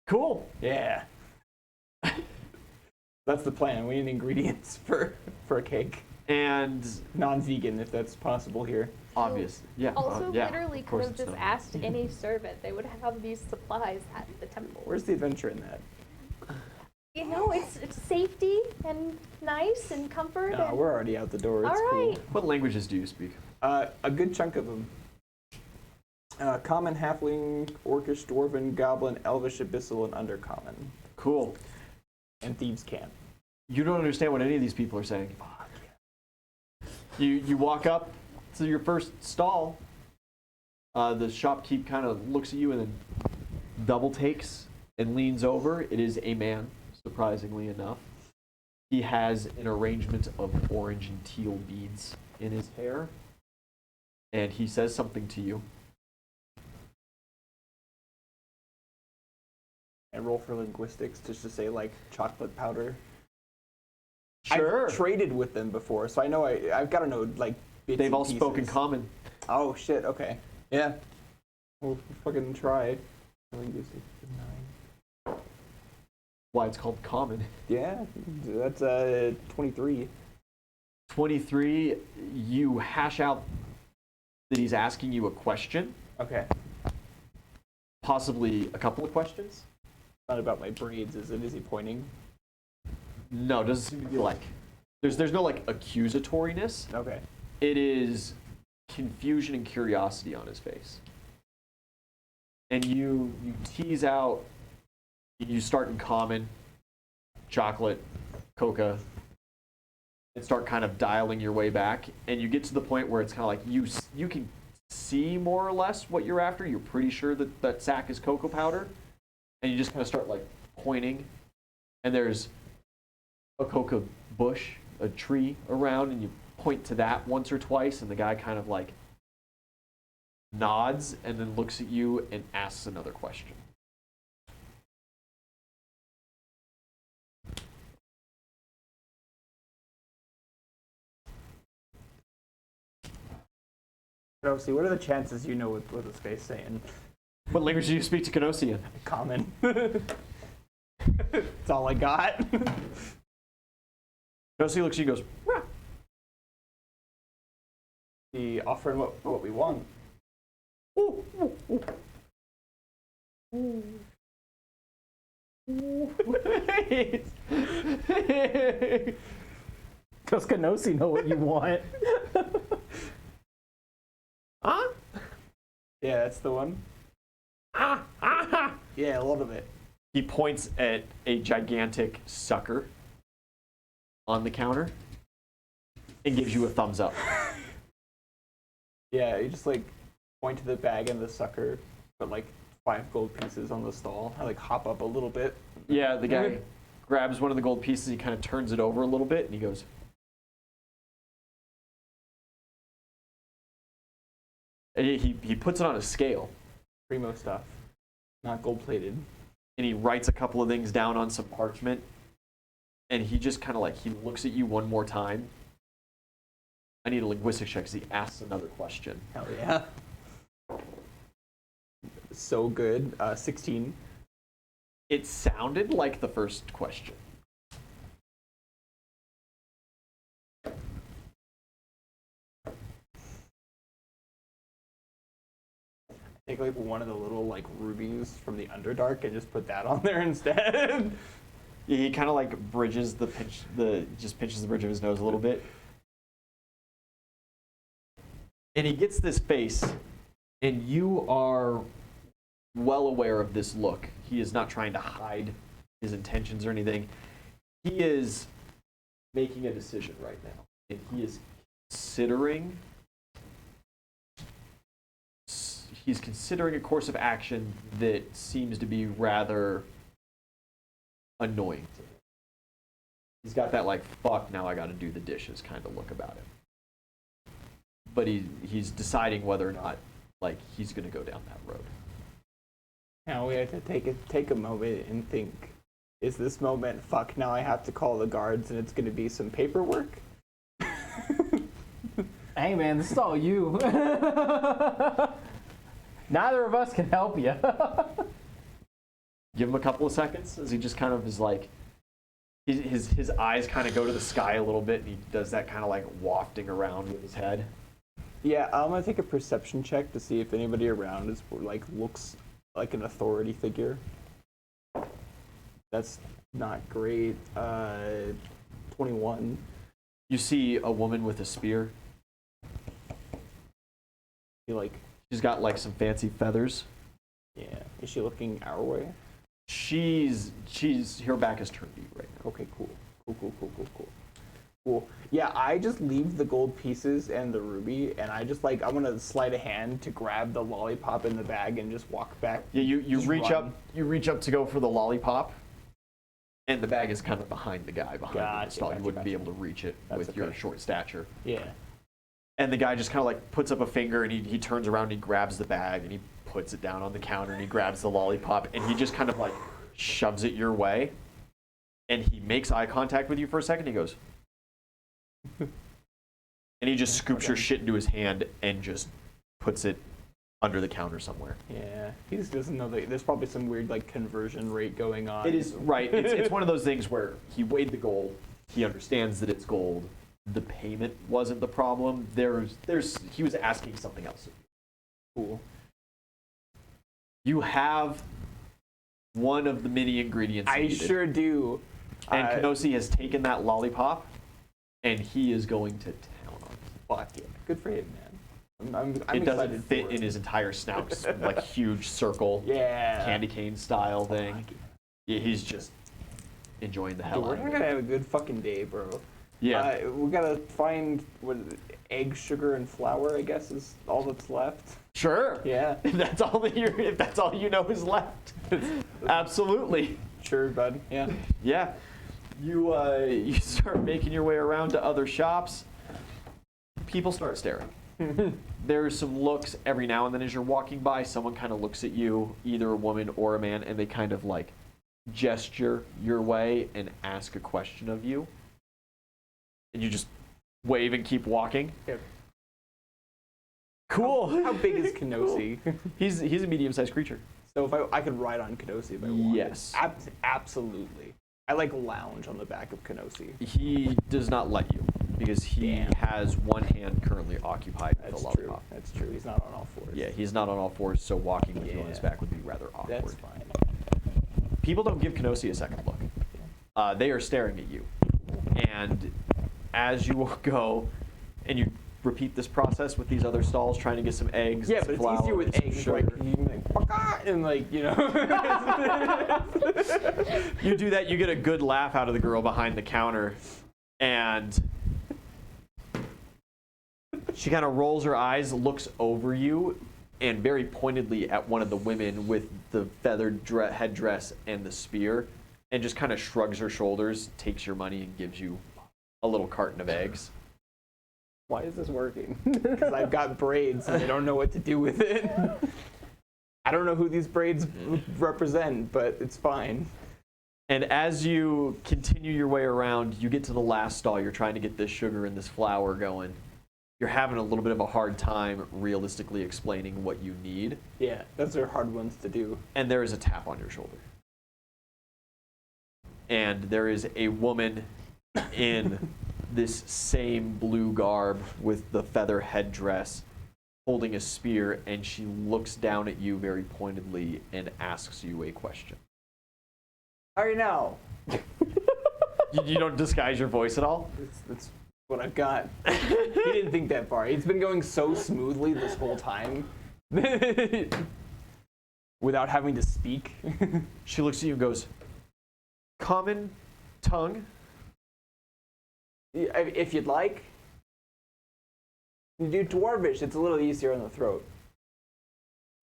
Cool. yeah. That's the plan. We need ingredients for a cake. And Non-vegan, if that's possible here. obvious. Yeah. also yeah, literally of could course have it's just not. asked any servant. They would have these supplies at the temple. Where's the adventure in that? It's safety and nice and comfort. No, and we're already out the door. It's all right. cool. What languages do you speak? A good chunk of them. Common, halfling, orcish, dwarven, goblin, elvish, abyssal, and undercommon. Cool. And thieves' camp. You don't understand what any of these people are saying. You walk up to your first stall. The shopkeep kind of looks at you and then double takes and leans over. It is a man, surprisingly enough. He has an arrangement of orange and teal beads in his hair. And he says something to you. And roll for linguistics just to say like chocolate powder. Sure. I've traded with them before, so I know I've got to know like bits They've and all spoken pieces. common. Oh shit. Okay. Yeah. We'll fucking try. Linguistics 9. Why it's called common. Yeah, that's 23. 23, you hash out that he's asking you a question, Okay. possibly a couple of questions. Not about my braids, is it? Is he pointing? No, it doesn't seem to be like, there's no like accusatoriness. Okay. It is confusion and curiosity on his face. And you tease out, you start in common, chocolate, coca, and start kind of dialing your way back. And you get to the point where it's kind of like you can see more or less what you're after. You're pretty sure that that sack is cocoa powder. And you just kind of start like pointing. And there's a cocoa bush, a tree around, and you point to that once or twice, and the guy kind of like nods and then looks at you and asks another question. Rosie, what are the chances you know what this guy's saying? What language do you speak to Kenosian? Common. That's all I got. Kenosi looks at you and goes, "Rah." The offering what we want. Ooh, ooh, ooh. Does Kenosi know what you want? Huh? Yeah, that's the one. Ah, ah. Yeah, a lot of it. He points at a gigantic sucker on the counter and gives you a thumbs up. Yeah, you just like point to the bag and the sucker, put like 5 gold pieces on the stall. I like hop up a little bit. Yeah, the guy grabs one of the gold pieces, he kind of turns it over a little bit, and he goes, and he puts it on a scale, Primo stuff, not gold plated. and he writes a couple of things down on some parchment, and he just kind of like, he looks at you one more time. I need a linguistics check because he asks another question. Hell yeah. So good. 16. It sounded like the first question. Take like one of the little like rubies from the Underdark and just put that on there instead. He kind of like bridges just pinches the bridge of his nose a little bit. And he gets this face, and you are well aware of this look. He is not trying to hide his intentions or anything. He is making a decision right now, and he is considering a course of action that seems to be rather annoying to him. He's got that like, fuck, now I gotta do the dishes kind of look about it. But he's deciding whether or not like he's gonna go down that road. Now we have to take a moment and think, is this moment, fuck, now I have to call the guards and it's gonna be some paperwork? Hey man, this is all you. Neither of us can help you. Give him a couple of seconds as he just kind of is like, his eyes kind of go to the sky a little bit, and he does that kind of like wafting around with his head. Yeah, I'm gonna take a perception check to see if anybody around is like looks like an authority figure. That's not great. 21. You see a woman with a spear. She's got like some fancy feathers. Yeah. Is she looking our way? She's her back is turned to you right now. Okay, cool. Cool. Yeah, I just leave the gold pieces and the ruby, and I just like, I'm gonna slide a hand to grab the lollipop in the bag and just walk back. Yeah, you reach run. up. You reach up to go for the lollipop, and the bag is kind of behind the guy behind the stall. You wouldn't be able to reach it with your short stature. Yeah. And the guy just kind of like puts up a finger, and he turns around and he grabs the bag and he puts it down on the counter and he grabs the lollipop and he just kind of like shoves it your way, and he makes eye contact with you for a second. He goes, and he just scoops your shit into his hand and just puts it under the counter somewhere. Yeah, he just doesn't know that there's probably some weird like conversion rate going on. It is right. It's one of those things where he weighed the gold. He understands that it's gold. The payment wasn't the problem. He was asking something else. Cool. You have one of the many ingredients. I sure do. And Kenosi has taken that lollipop, and he is going to town on it. Fuck yeah. Good for him, man. I'm it excited doesn't fit for in his entire snout, like huge circle, yeah, candy cane style thing. Fuck Yeah, he's just enjoying the hell Dude, we're out of gonna it. have a good fucking day, bro. Yeah. We gotta find what egg, sugar, and flour. I guess is all that's left. Sure. Yeah. If that's all you know is left. Absolutely. Sure, bud. Yeah. Yeah. You start making your way around to other shops. People start staring. There's some looks every now and then as you're walking by. Someone kind of looks at you, either a woman or a man, and they kind of like gesture your way and ask a question of you. And you just wave and keep walking. Yep. Cool. How big is Kenosi? He's a medium-sized creature. So if I could ride on Kenosi if I wanted. Yes. Absolutely. I like lounge on the back of Kenosi. He does not let you because he Damn. has one hand currently occupied with That's a true. lollipop. That's true. He's not on all fours. Yeah, he's not on all fours, so walking with you on his Yeah. back would be rather awkward. That's fine. People don't give Kenosi a second look. They are staring at you. And as you will go and you repeat this process with these other stalls, trying to get some eggs. Yeah, and but some it's easier flour with and some eggs. sugar. Like you can like "Paka," and like you know. You do that, you get a good laugh out of the girl behind the counter, and she kind of rolls her eyes, looks over you, and very pointedly at one of the women with the feathered headdress and the spear, and just kind of shrugs her shoulders, takes your money, and gives you a little carton of eggs. Why is this working? Because I've got braids and I don't know what to do with it. I don't know who these braids represent, but it's fine. And as you continue your way around, you get to the last stall. You're trying to get this sugar and this flour going. You're having a little bit of a hard time realistically explaining what you need. Yeah, those are hard ones to do. And there is a tap on your shoulder. And there is a woman in this same blue garb with the feather headdress holding a spear, and she looks down at you very pointedly and asks you a question. How are you now? You don't disguise your voice at all? That's what I've got. He didn't think that far. It's been going so smoothly this whole time. Without having to speak. She looks at you and goes, common tongue? If you'd like. You do Dwarvish, it's a little easier on the throat.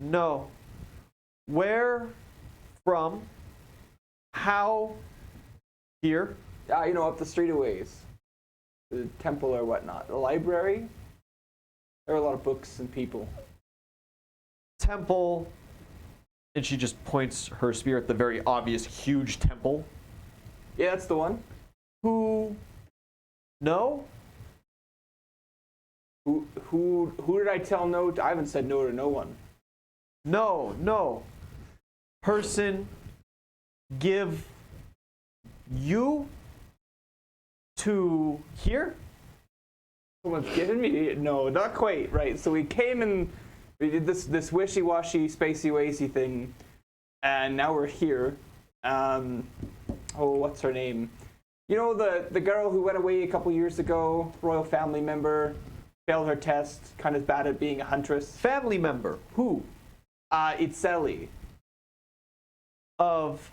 No. Where from? How? Here? You know, up the street a ways. The temple or whatnot. The library. There are a lot of books and people. Temple. And she just points her spear at the very obvious huge temple. Yeah, that's the one. Who? No? Who did I tell no to? I haven't said no to no one. No. Person give you to here? Someone's given me? No, not quite. Right. So we came and we did this wishy-washy, spacey-wacy thing, and now we're here. What's her name? You know the girl who went away a couple years ago, royal family member, failed her test, kind of bad at being a huntress. Family member. Who? Itzeli. Of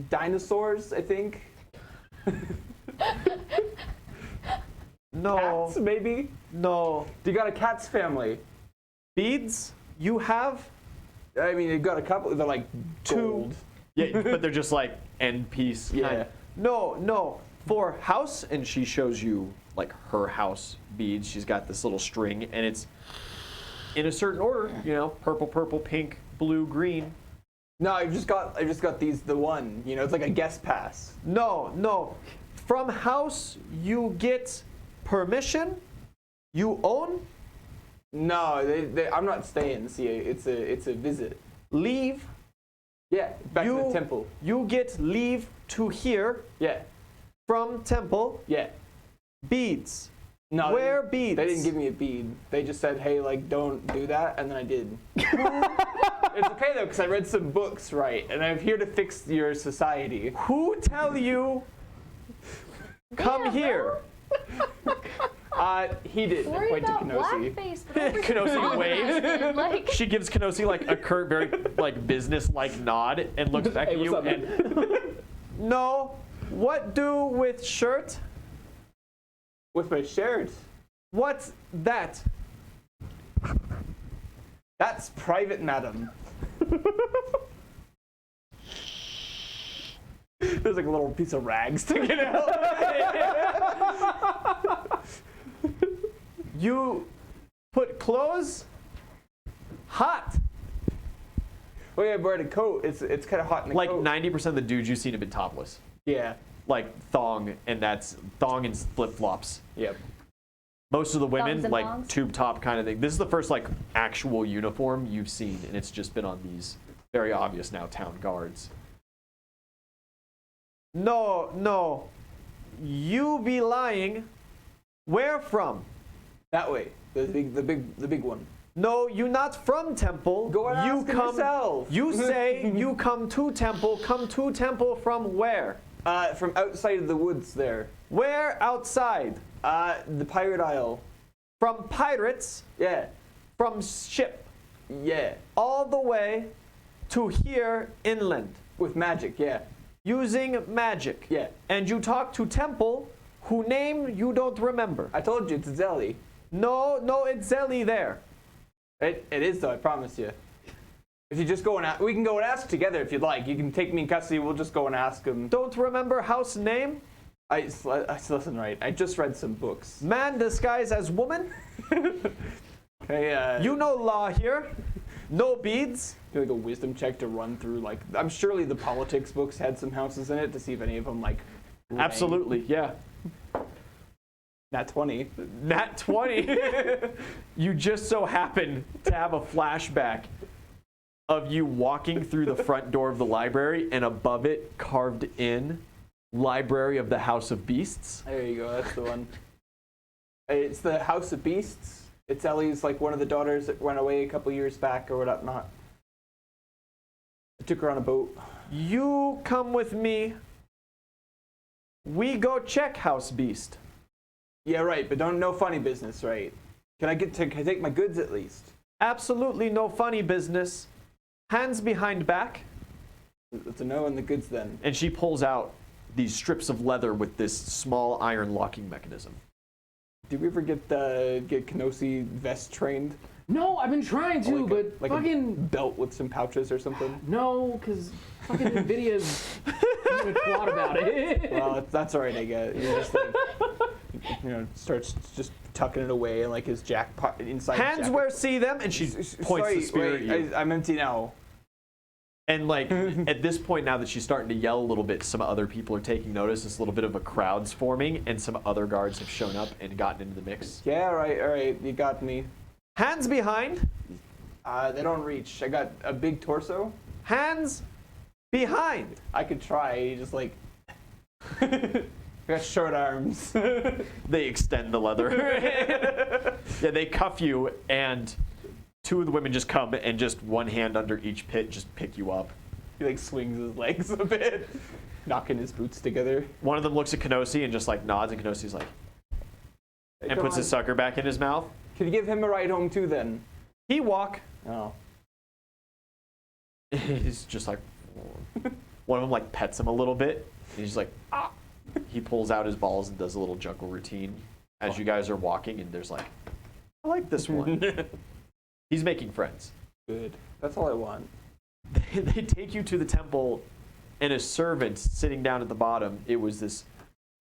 Dinosaurs, I think. no. Cats, maybe? No. You got a cat's family. Beads? You have? I mean, you got a couple. They're like Two. gold. Yeah, but they're just like end piece. Yeah. Kind. No. For house, and she shows you like her house beads. She's got this little string, and it's in a certain order. You know, purple, pink, blue, green. No, I just got these. The one. You know, it's like a guest pass. No. From house, you get permission. You own. No, I'm not staying. See, it's a visit. Leave. Yeah, back to the temple. You get leave to here. Yeah, From temple. yeah. Beads. No, Where they beads? They didn't give me a bead. They just said, "Hey, like, don't do that," and then I did. It's okay though, because I read some books, right? And I'm here to fix your society. Who tell you? Come here. He did. I Worry point to about Kenosi. blackface. but over Kenosi here, waves. like, She gives Kenosi like a curt, very like business-like nod and looks back Hey, at you. what's up, And no, what do with shirt? With my shirt. What's that? That's private, madam. There's like a little piece of rag sticking out. You put clothes? Hot. Oh yeah, I brought a coat. It's kind of hot in the Like coat. 90% of the dudes you've seen have been topless. Yeah. Like thong, and that's thong and flip-flops. Yep. Most of the women, Thongs and like thongs? tube top kind of thing. This is the first like actual uniform you've seen, and it's just been on these very obvious now town guards. No. You be lying. Where from? That way. The big one. No, you not from temple. Go and you ask him yourself. You say you come to temple. Come to temple from where? From outside of the woods there. Where outside? The pirate isle. From pirates. Yeah. From ship. Yeah. All the way to here inland. With magic, yeah. Using magic. Yeah. And you talk to temple who name you don't remember. I told you, it's Itzeli. No, Itzeli there. It is though, I promise you. If you just go and we can go and ask together if you'd like. You can take me in custody, we'll just go and ask him. Don't remember house name? I listen, right, I just read some books. Man disguised as woman? Hey, You know law here. No beads. do like a wisdom check to run through, like, I'm surely the politics books had some houses in it to see if any of them, like, rang. Absolutely, yeah. Nat 20. Nat 20. You just so happen to have a flashback of you walking through the front door of the library, and above it, carved in, Library of the House of Beasts. There you go, that's the one. It's the House of Beasts. It's Ellie's, like, one of the daughters that went away a couple years back or whatnot. I took her on a boat. You come with me. We go check House Beast. Yeah, right, but no funny business, right? Can I take my goods at least? Absolutely no funny business. Hands behind back. It's a no on the goods then. And she pulls out these strips of leather with this small iron locking mechanism. Did we ever get Kenosi vest trained? No, I've been trying to, Like but like fucking a belt with some pouches or something? no, because fucking Nvidia's being a twat about it. Well, that's all right, I guess. You just like, starts just tucking it away in like his jackpot inside. Hands jacket. where see them, and she points the spear at you. I'm empty now. And like at this point, now that she's starting to yell a little bit, some other people are taking notice. This little bit of a crowd's forming, and some other guards have shown up and gotten into the mix. Yeah, all right, you got me. Hands behind. They don't reach. I got a big torso. Hands behind. I could try. You just like. I got short arms. They extend the leather. Yeah, they cuff you, and two of the women just come and just one hand under each pit just pick you up. He like swings his legs a bit, knocking his boots together. One of them looks at Kenosi and just like nods, and Kenosi's like, Hey, and come puts on. his sucker back in his mouth. Can you give him a ride home too then? He walk. Oh. He's just like, one of them like pets him a little bit. And he's like, ah. He pulls out his balls and does a little jungle routine as you guys are walking, and there's like, I like this one. He's making friends. Good. That's all I want. They take you to the temple, and a servant sitting down at the bottom. It was this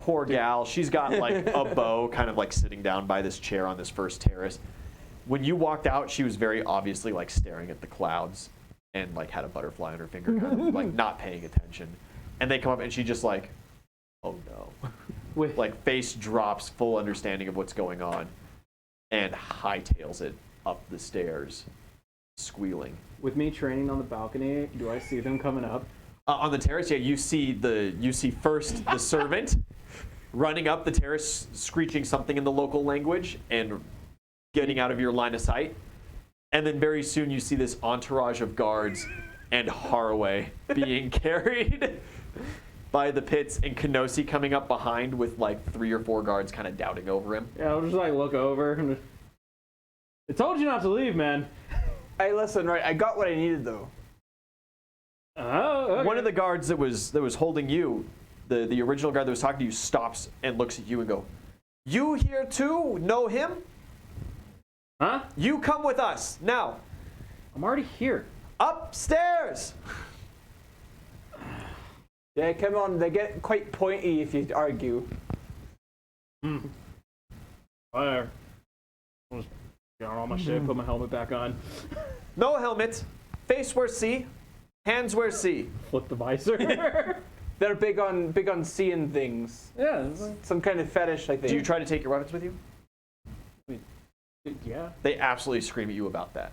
poor gal. She's got like a bow kind of like sitting down by this chair on this first terrace. When you walked out, she was very obviously like staring at the clouds and like had a butterfly on her finger, kind of like not paying attention. And they come up, and she just like, oh no. With Like face drops, full understanding of what's going on, and hightails it up the stairs, squealing. with me training on the balcony, do I see them coming up? On the terrace, yeah, you see first the servant running up the terrace, screeching something in the local language and getting out of your line of sight. And then very soon you see this entourage of guards and Harroway being carried by the pits, and Kenosi coming up behind with like 3 or 4 guards kind of doubting over him. Yeah, I'll just like look over and I told you not to leave, man. Hey, listen, right? I got what I needed though. Oh, okay. One of the guards that was holding you, the original guard that was talking to you, stops and looks at you and go, You here too? Know him? Huh? You come with us. Now, I'm already here. upstairs! Yeah, come on. They get quite pointy if you argue. Whatever. I'll just get on all my shit, put my helmet back on, No helmet. Face where see. Hands where see. flip the visor. They're big on seeing things. Yeah. It's like, Some kind of fetish, I think. Do you try to take your weapons with you? yeah. They absolutely scream at you about that.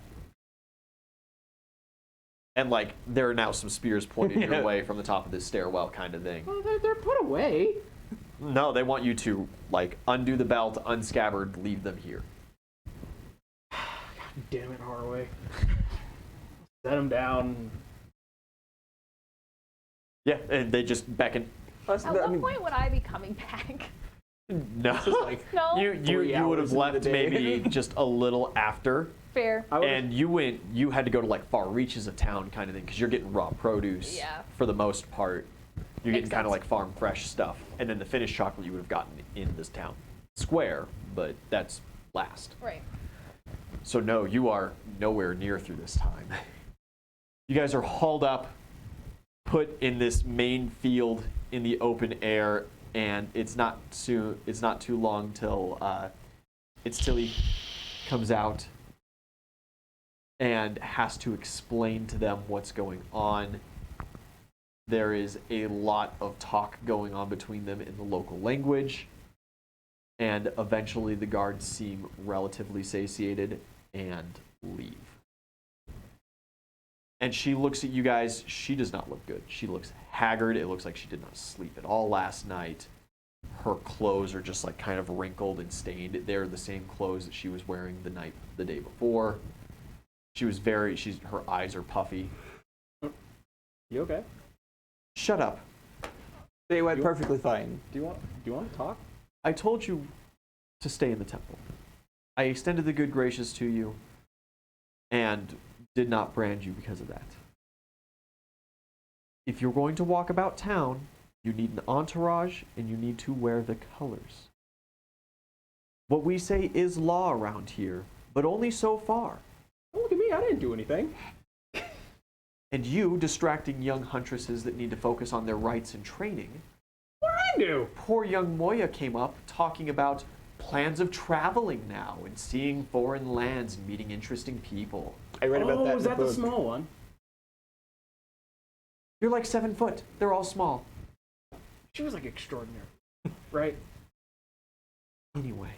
And like, there are now some spears pointed your way from the top of this stairwell kind of thing. Well, they're put away. No, they want you to like undo the belt, unscabbard, leave them here. Damn it, Harroway. Set him down. Yeah, and they just beckon. At what point would I be coming back? No, like No. you would have left maybe just a little after. Fair. And you had to go to like far reaches of town kind of thing because you're getting raw produce Yeah. for the most part. You're Makes getting kind of sense. like farm fresh stuff. And then the finished chocolate you would have gotten in this town square, but that's last. Right. So no, you are nowhere near through this time. You guys are hauled up, put in this main field in the open air, and it's not too long till Itzeli comes out and has to explain to them what's going on. There is a lot of talk going on between them in the local language, and eventually the guards seem relatively satiated and leave. And she looks at you guys. She does not look good. She looks haggard. It looks like she did not sleep at all last night. Her clothes are just like kind of wrinkled and stained. They're the same clothes that she was wearing the day before. Her eyes are puffy. You okay? Shut up. They went perfectly fine. Do you want to talk? I told you to stay in the temple. I extended the good gracious to you and did not brand you because of that. If you're going to walk about town, you need an entourage and you need to wear the colors. What we say is law around here, but only so far. Don't look at me. I didn't do anything. And you distracting young huntresses that need to focus on their rights and training. What did I do? Poor young Moya came up talking about plans of traveling now and seeing foreign lands and meeting interesting people. I read about that. Was in that the the book. small one? You're like 7 foot. They're all small. She was like extraordinary, right? Anyway.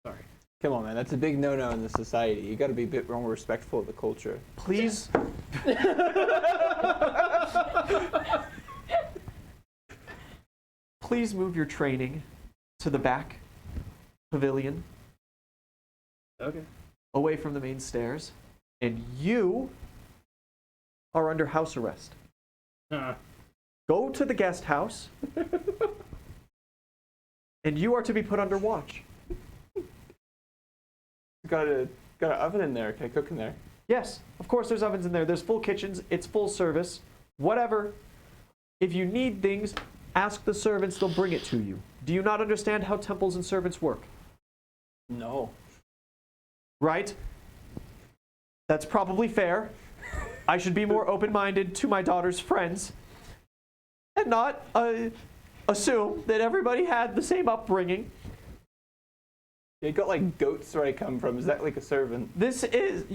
Sorry. Come on, man. That's a big no-no in this society. You got to be a bit more respectful of the culture. Please. Please move your training to the back pavilion, Okay. away from the main stairs, and you are under house arrest. Go to the guest house, and you are to be put under watch. Got an oven in there. Can I cook in there? Yes, of course there's ovens in there. There's full kitchens. It's full service. Whatever. If you need things, ask the servants. They'll bring it to you. Do you not understand how temples and servants work? No. Right? That's probably fair. I should be more open-minded to my daughter's friends and not assume that everybody had the same upbringing. You got like goats where I come from. Is that like a servant? This is...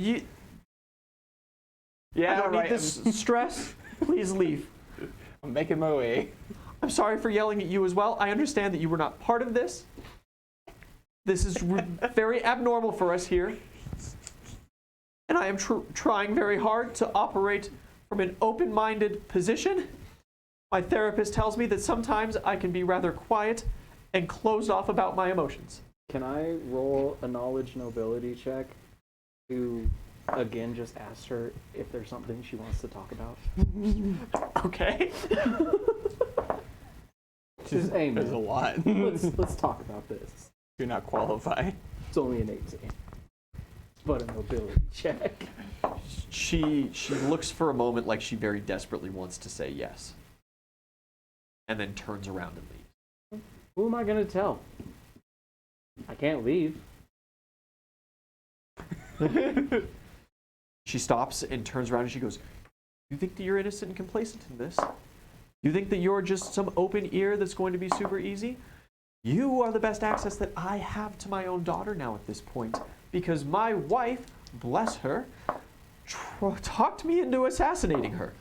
Yeah, I don't right. need this stress. Please leave. I'm making my way. I'm sorry for yelling at you as well. I understand that you were not part of this. This is very abnormal for us here. And I am trying very hard to operate from an open-minded position. My therapist tells me that sometimes I can be rather quiet and closed off about my emotions. Can I roll a knowledge nobility check to, again, just ask her if there's something she wants to talk about? Okay. Just aim There's it. a lot. Let's talk about this. You're not qualified. It's only an 18, but a nobility check. She looks for a moment like she very desperately wants to say yes. And then turns around and leaves. Who am I gonna tell? I can't leave. She stops and turns around and she goes, "You think that you're innocent and complacent in this? You think that you're just some open ear that's going to be super easy? You are the best access that I have to my own daughter now at this point, because my wife, bless her, talked me into assassinating her.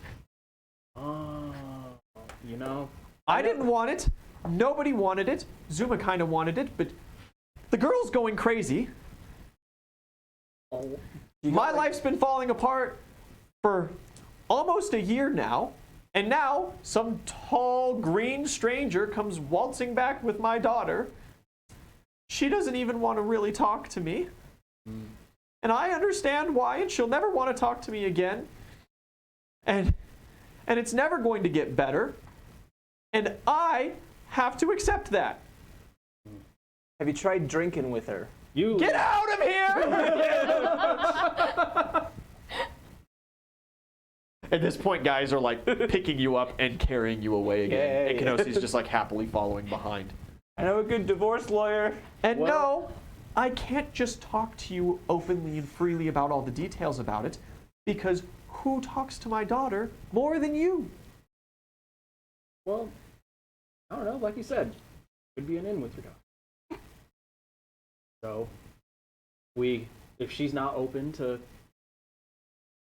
You know, I didn't want it. Nobody wanted it. Zuma kind of wanted it, but the girl's going crazy. My life's been falling apart for almost a year now, and now some tall green stranger comes waltzing back with my daughter. She doesn't even want to really talk to me. And I understand why, and she'll never want to talk to me again. And it's never going to get better. And I have to accept that. Have you tried drinking with her? you Get out of here! At this point, guys are like picking you up and carrying you away again. Yay. And Kenosi's just like happily following behind. I know a good divorce lawyer. And Well- no, I can't just talk to you openly and freely about all the details about it, because who talks to my daughter more than you? Well, I don't know. Like you said, could be an in with your daughter. So, if she's not open to,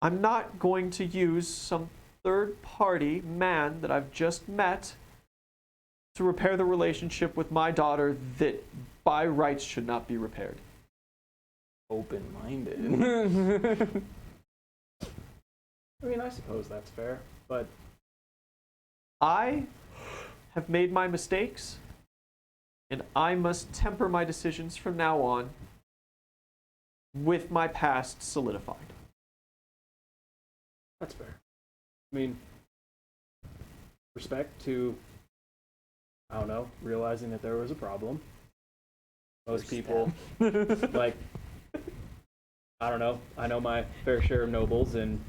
I'm not going to use some third-party man that I've just met to repair the relationship with my daughter that by rights should not be repaired. Open-minded. I mean, I suppose that's fair, but I have made my mistakes, and I must temper my decisions from now on with my past solidified. that's fair. I mean, respect to, I don't know, realizing that there was a problem. Most people, like, I don't know, I know my fair share of nobles, and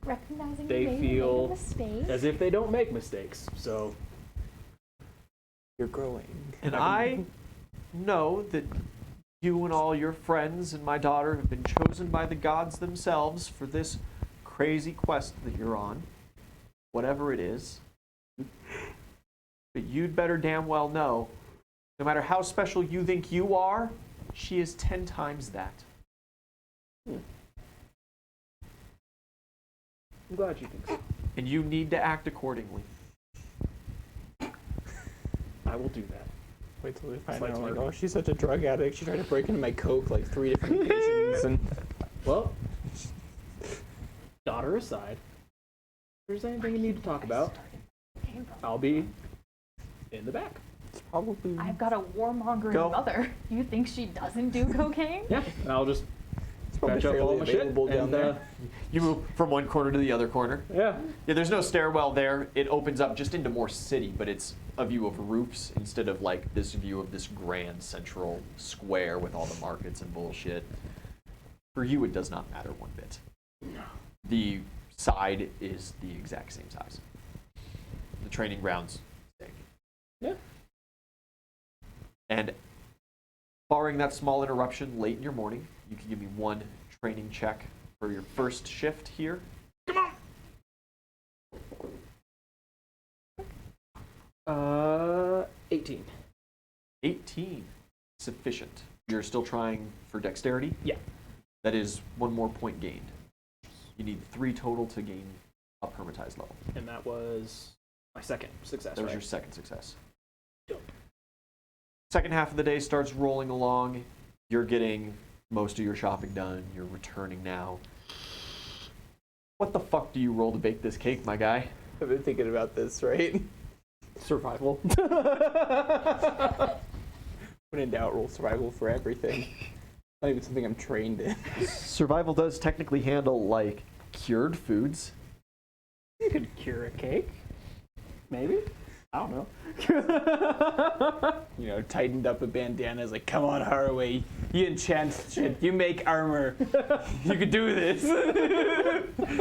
Recognizing They you made feel a mistake. as if they don't make mistakes. So, You're growing. And I know that you and all your friends and my daughter have been chosen by the gods themselves for this crazy quest that you're on, whatever it is. But you'd better damn well know, no matter how special you think you are, she is 10 times that. I'm glad you think so. And you need to act accordingly. I will do that. Wait till we find Slight out, like, smirk. oh, she's such a drug addict. She tried to break into my Coke like 3 different occasions. And Well, daughter aside, if there's anything you need to talk about, I'll be in the back. it's probably... I've got a warmongering Go. mother. You think she doesn't do cocaine? Yeah, and I'll just it's probably patch up all fairly my shit. available down And, there. You move from one corner to the other corner. yeah. Yeah, there's no stairwell there. It opens up just into more city, but it's a view of roofs instead of like this view of this grand central square with all the markets and bullshit. For you, it does not matter one bit. The side is the exact same size. The training grounds, same. Yeah. And barring that small interruption late in your morning, you can give me one training check for your first shift here. 18. 18. Sufficient. You're still trying for dexterity? Yeah. That is one more point gained. You need 3 total to gain a permatized level. And that was my second success, That was right? your second success. Dope. Second half of the day starts rolling along. You're getting most of your shopping done. You're returning now. What the fuck do you roll to bake this cake, my guy? I've been thinking about this, right? Survival. When in doubt, roll survival for everything. Not even something I'm trained in. Survival does technically handle, like, cured foods. You could cure a cake. Maybe. I don't know. You know, tightened up a bandana. Is like, come on, Harroway. You enchant shit. You make armor. You could do this.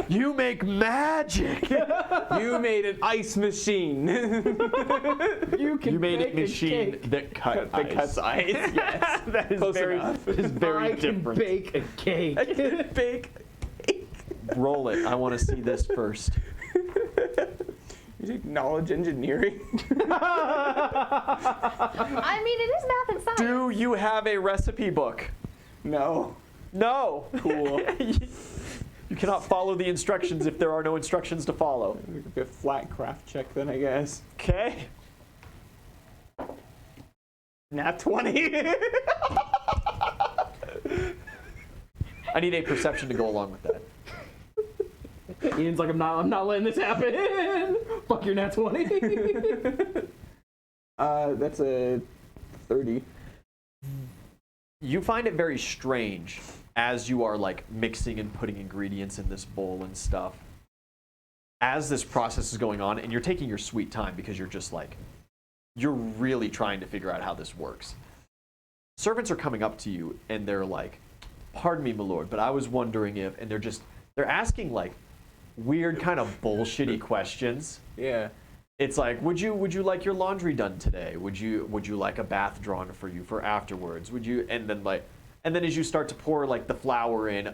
You make magic. You made an ice machine. You can You made bake a machine cake. that cut that ice. cuts ice. Yes. That is Close very, enough. that is very I can different. bake a cake. I can bake. Roll it. I want to see this first. You take knowledge engineering. I mean, it is math and science. Do you have a recipe book? No. No. Cool. You cannot follow the instructions if there are no instructions to follow. A flat craft check then, I guess. Okay. Nat 20. I need a perception to go along with that. Ian's like, I'm not letting this happen. Fuck your nat 20. That's a 30. You find it very strange as you are like mixing and putting ingredients in this bowl and stuff. As this process is going on, and you're taking your sweet time because you're just like, you're really trying to figure out how this works. Servants are coming up to you and they're like, pardon me, my lord, but I was wondering if, and they're asking like weird kind of bullshitty questions. Yeah. It's like, would you like your laundry done today? Would you like a bath drawn for you for afterwards? Would you? And then as you start to pour like the flour in,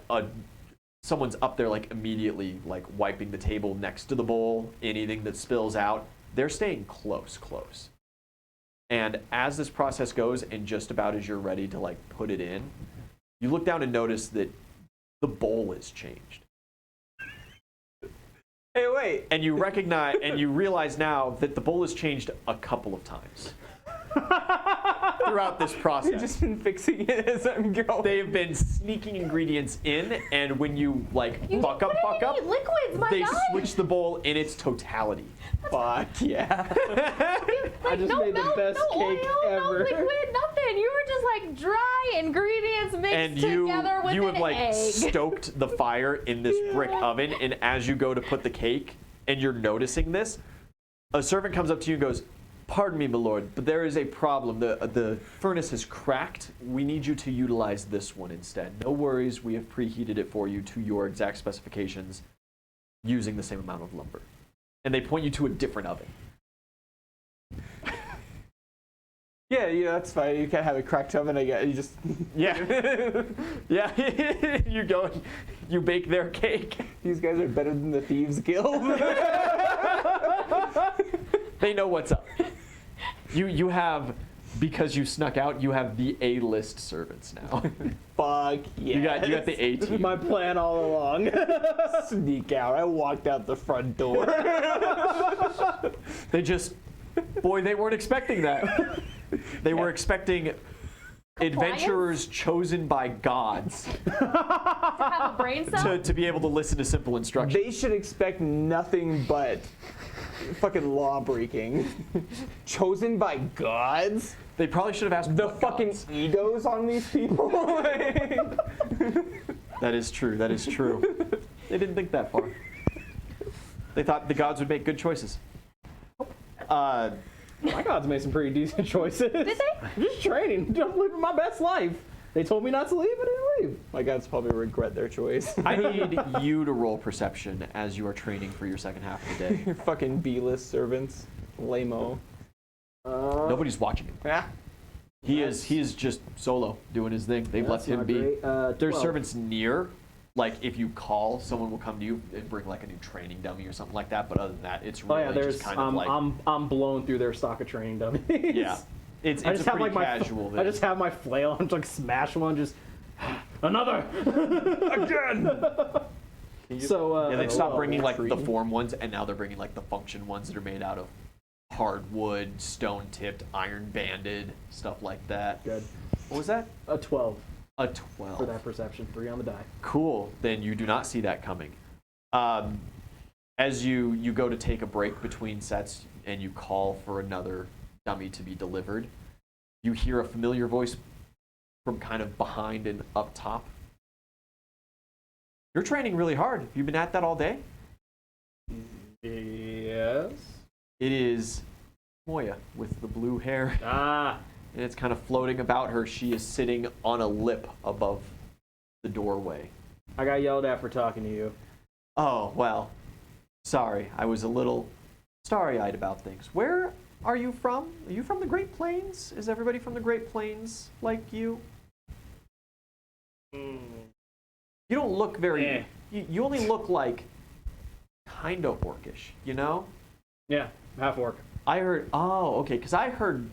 someone's up there like immediately like wiping the table next to the bowl. Anything that spills out, they're staying close. And as this process goes, and just about as you're ready to like put it in, you look down and notice that the bowl has changed. Hey, wait. And you recognize and you realize now that the bowl has changed a couple of times throughout this process. You've just been fixing it as I'm going. They have been sneaking ingredients in, and when you like You fuck up, put it in liquids, my they guy. switch the bowl in its totality. Fuck yeah. I just no made the milk, best no cake oil, ever. No liquid, nothing. You were just like dry ingredients mixed And together with you an have like egg. stoked the fire in this brick oven, and as you go to put the cake, and you're noticing this, a servant comes up to you and goes, "Pardon me, my lord, but there is a problem. The furnace is cracked. We need you to utilize this one instead. No worries, we have preheated it for you to your exact specifications using the same amount of lumber." And they point you to a different oven. Yeah, that's fine. You can't have a cracked oven. I guess you just. Yeah. Yeah. You go and you bake their cake. These guys are better than the Thieves Guild. They know what's up. You have, because you snuck out, you have the A-list servants now. Fuck yeah. You got the A team. My plan all along. Sneak out. I walked out the front door. They weren't expecting that. They were expecting adventurers chosen by gods Have a brain cell? to be able to listen to simple instructions. They should expect nothing but fucking law breaking. Chosen by gods? They probably should have asked The what fucking gods. egos on these people? That is true. That is true. They didn't think that far. They thought the gods would make good choices. My gods made some pretty decent choices. Did they? Just training. I'm living my best life. They told me not to leave, I didn't leave. My gods probably regret their choice. I need you to roll perception as you are training for your second half of the day. Your fucking B-list servants. Lame-o. Nobody's watching him. Yeah. He is just solo doing his thing. They've That's left him not be. great. There's 12. servants near. Like if you call, someone will come to you and bring like a new training dummy or something like that. But other than that, it's Oh really yeah, there's just kind of like I'm blown through their stock of training dummies. yeah. It's I a just have pretty like casual. I just have my flail. I'm just like smash one, just another again. So yeah, they've stopped bringing like the tree. form ones, and now they're bringing like the function ones that are made out of hardwood, stone-tipped, iron-banded, stuff like that. Good. What was that? A 12 A for 12. that perception. 3 on the die. Cool. Then you do not see that coming. As you go to take a break between sets and you call for another dummy to be delivered, you hear a familiar voice from kind of behind and up top. You're training really hard. Have you been at that all day? Yes. It is Moya with the blue hair. Ah, And it's kind of floating about her. She is sitting on a lip above the doorway. I got yelled at for talking to you. Oh, well, sorry. I was a little starry-eyed about things. Where are you from? Are you from the Great Plains? Is everybody from the Great Plains like you? You don't look very... Eh. You only look like kind of orcish, you know? Yeah, half orc. I heard... Oh, okay, because I heard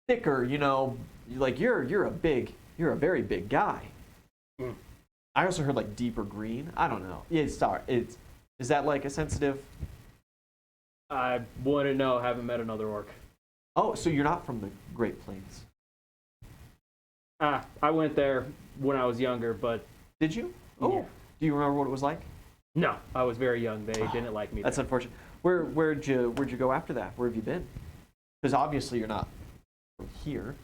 thicker, you know, like you're a very big guy. Mm. I also heard like deeper green. I don't know. Is that like a sensitive? I wouldn't know. Haven't met another orc. Oh, so you're not from the Great Plains? I went there when I was younger, but Did you? Oh, Yeah. do you remember what it was like? no, I was very young. They didn't like me. That's there. unfortunate. Where'd you go after that? Where have you been? Because obviously you're not from here.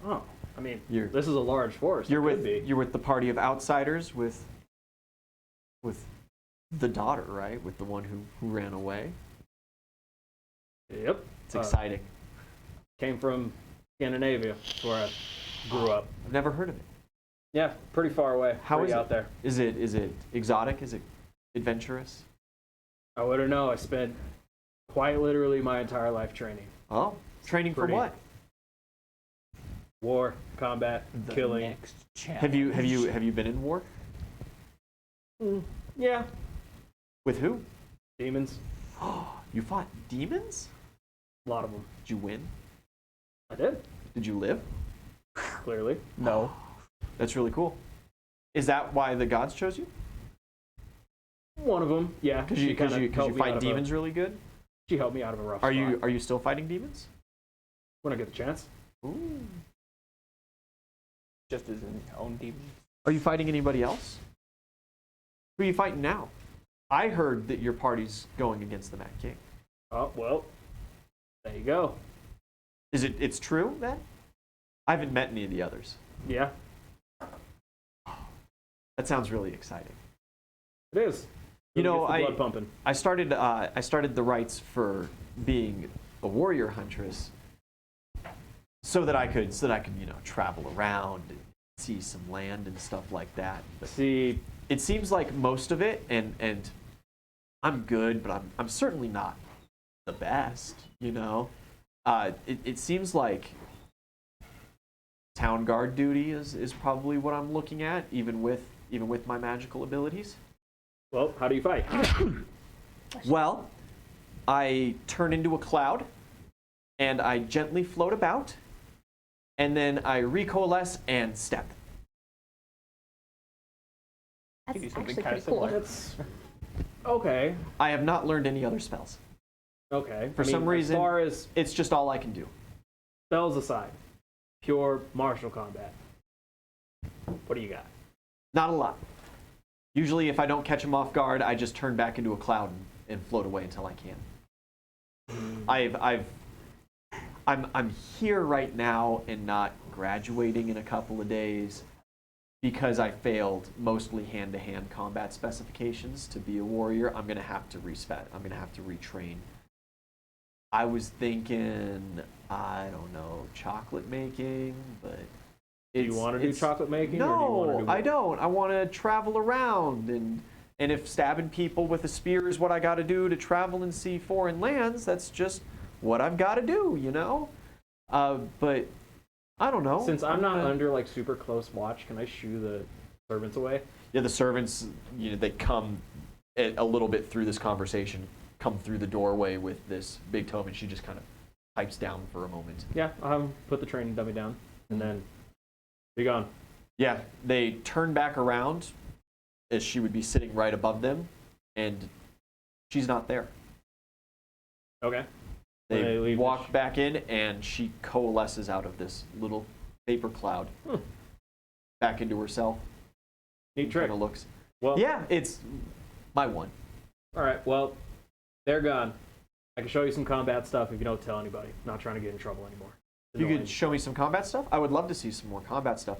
Oh, I mean, You're- this is a large forest. You're It could with be. you're with the party of outsiders with the daughter, right? With the one who ran away. Yep. It's exciting. Came from Scandinavia, that's where I grew up. I've never heard of it. Yeah, pretty far away. How pretty is out it? there. Is it exotic? Is it adventurous? I wouldn't know. I spent quite literally my entire life training. Oh, training for Pretty. what? War, combat, The killing. next challenge. Have you been in war? Yeah, With who? demons. You fought demons? A lot of them. Did you win? I did, Did you live? clearly. No. That's really cool. Is that why the gods chose you? One of them, yeah. Because she you kinda helped me out fight of demons really good? She helped me out of a rough Are spot. you still fighting demons? When I get the chance. Ooh. Just as in own demons. Are you fighting anybody else? Who are you fighting now? I heard that your party's going against the Mad King. Oh, well, there you go. It's true then? I haven't met any of the others. Yeah, That sounds really exciting. it is. You Really know, gets the blood pumping. I started the rites for being a warrior huntress so that I could travel around and see some land and stuff like that. But See, it seems like most of it, and I'm good, but I'm certainly not the best, you know. It seems like town guard duty is probably what I'm looking at, even with my magical abilities. well, how do you fight? Well, I turn into a cloud, and I gently float about, and then I recoalesce and step. That's Could do something actually kinda pretty cool. similar. That's okay. I have not learned any other spells. Okay. For some reason- as far as It's just all I can do. spells aside, pure martial combat. What do you got? Not a lot. Usually, if I don't catch them off guard, I just turn back into a cloud and float away until I can. I'm here right now and not graduating in a couple of days because I failed mostly hand-to-hand combat specifications to be a warrior. I'm gonna have to retrain. I was thinking, I don't know, chocolate making, but Do you want to do chocolate making? or do you no, want to do I don't. I want to travel around, and if stabbing people with a spear is what I got to do to travel and see foreign lands, that's just what I've got to do, you know. But I don't know. Since I'm not under like super close watch, can I shoo the servants away? Yeah, the servants, they come a little bit through this conversation, come through the doorway with this big tome, and she just kind of pipes down for a moment. Yeah, put the training dummy down, and then be gone. Yeah, they turn back around as she would be sitting right above them, and she's not there. Okay. They They leave walk the back in, and she coalesces out of this little paper cloud back into herself. Neat trick. Kind of looks. Well, Yeah, it's my one. All right. Well, they're gone. I can show you some combat stuff if you don't tell anybody. I'm not trying to get in trouble anymore. You Annoying. could show me some combat stuff? I would love to see some more combat stuff.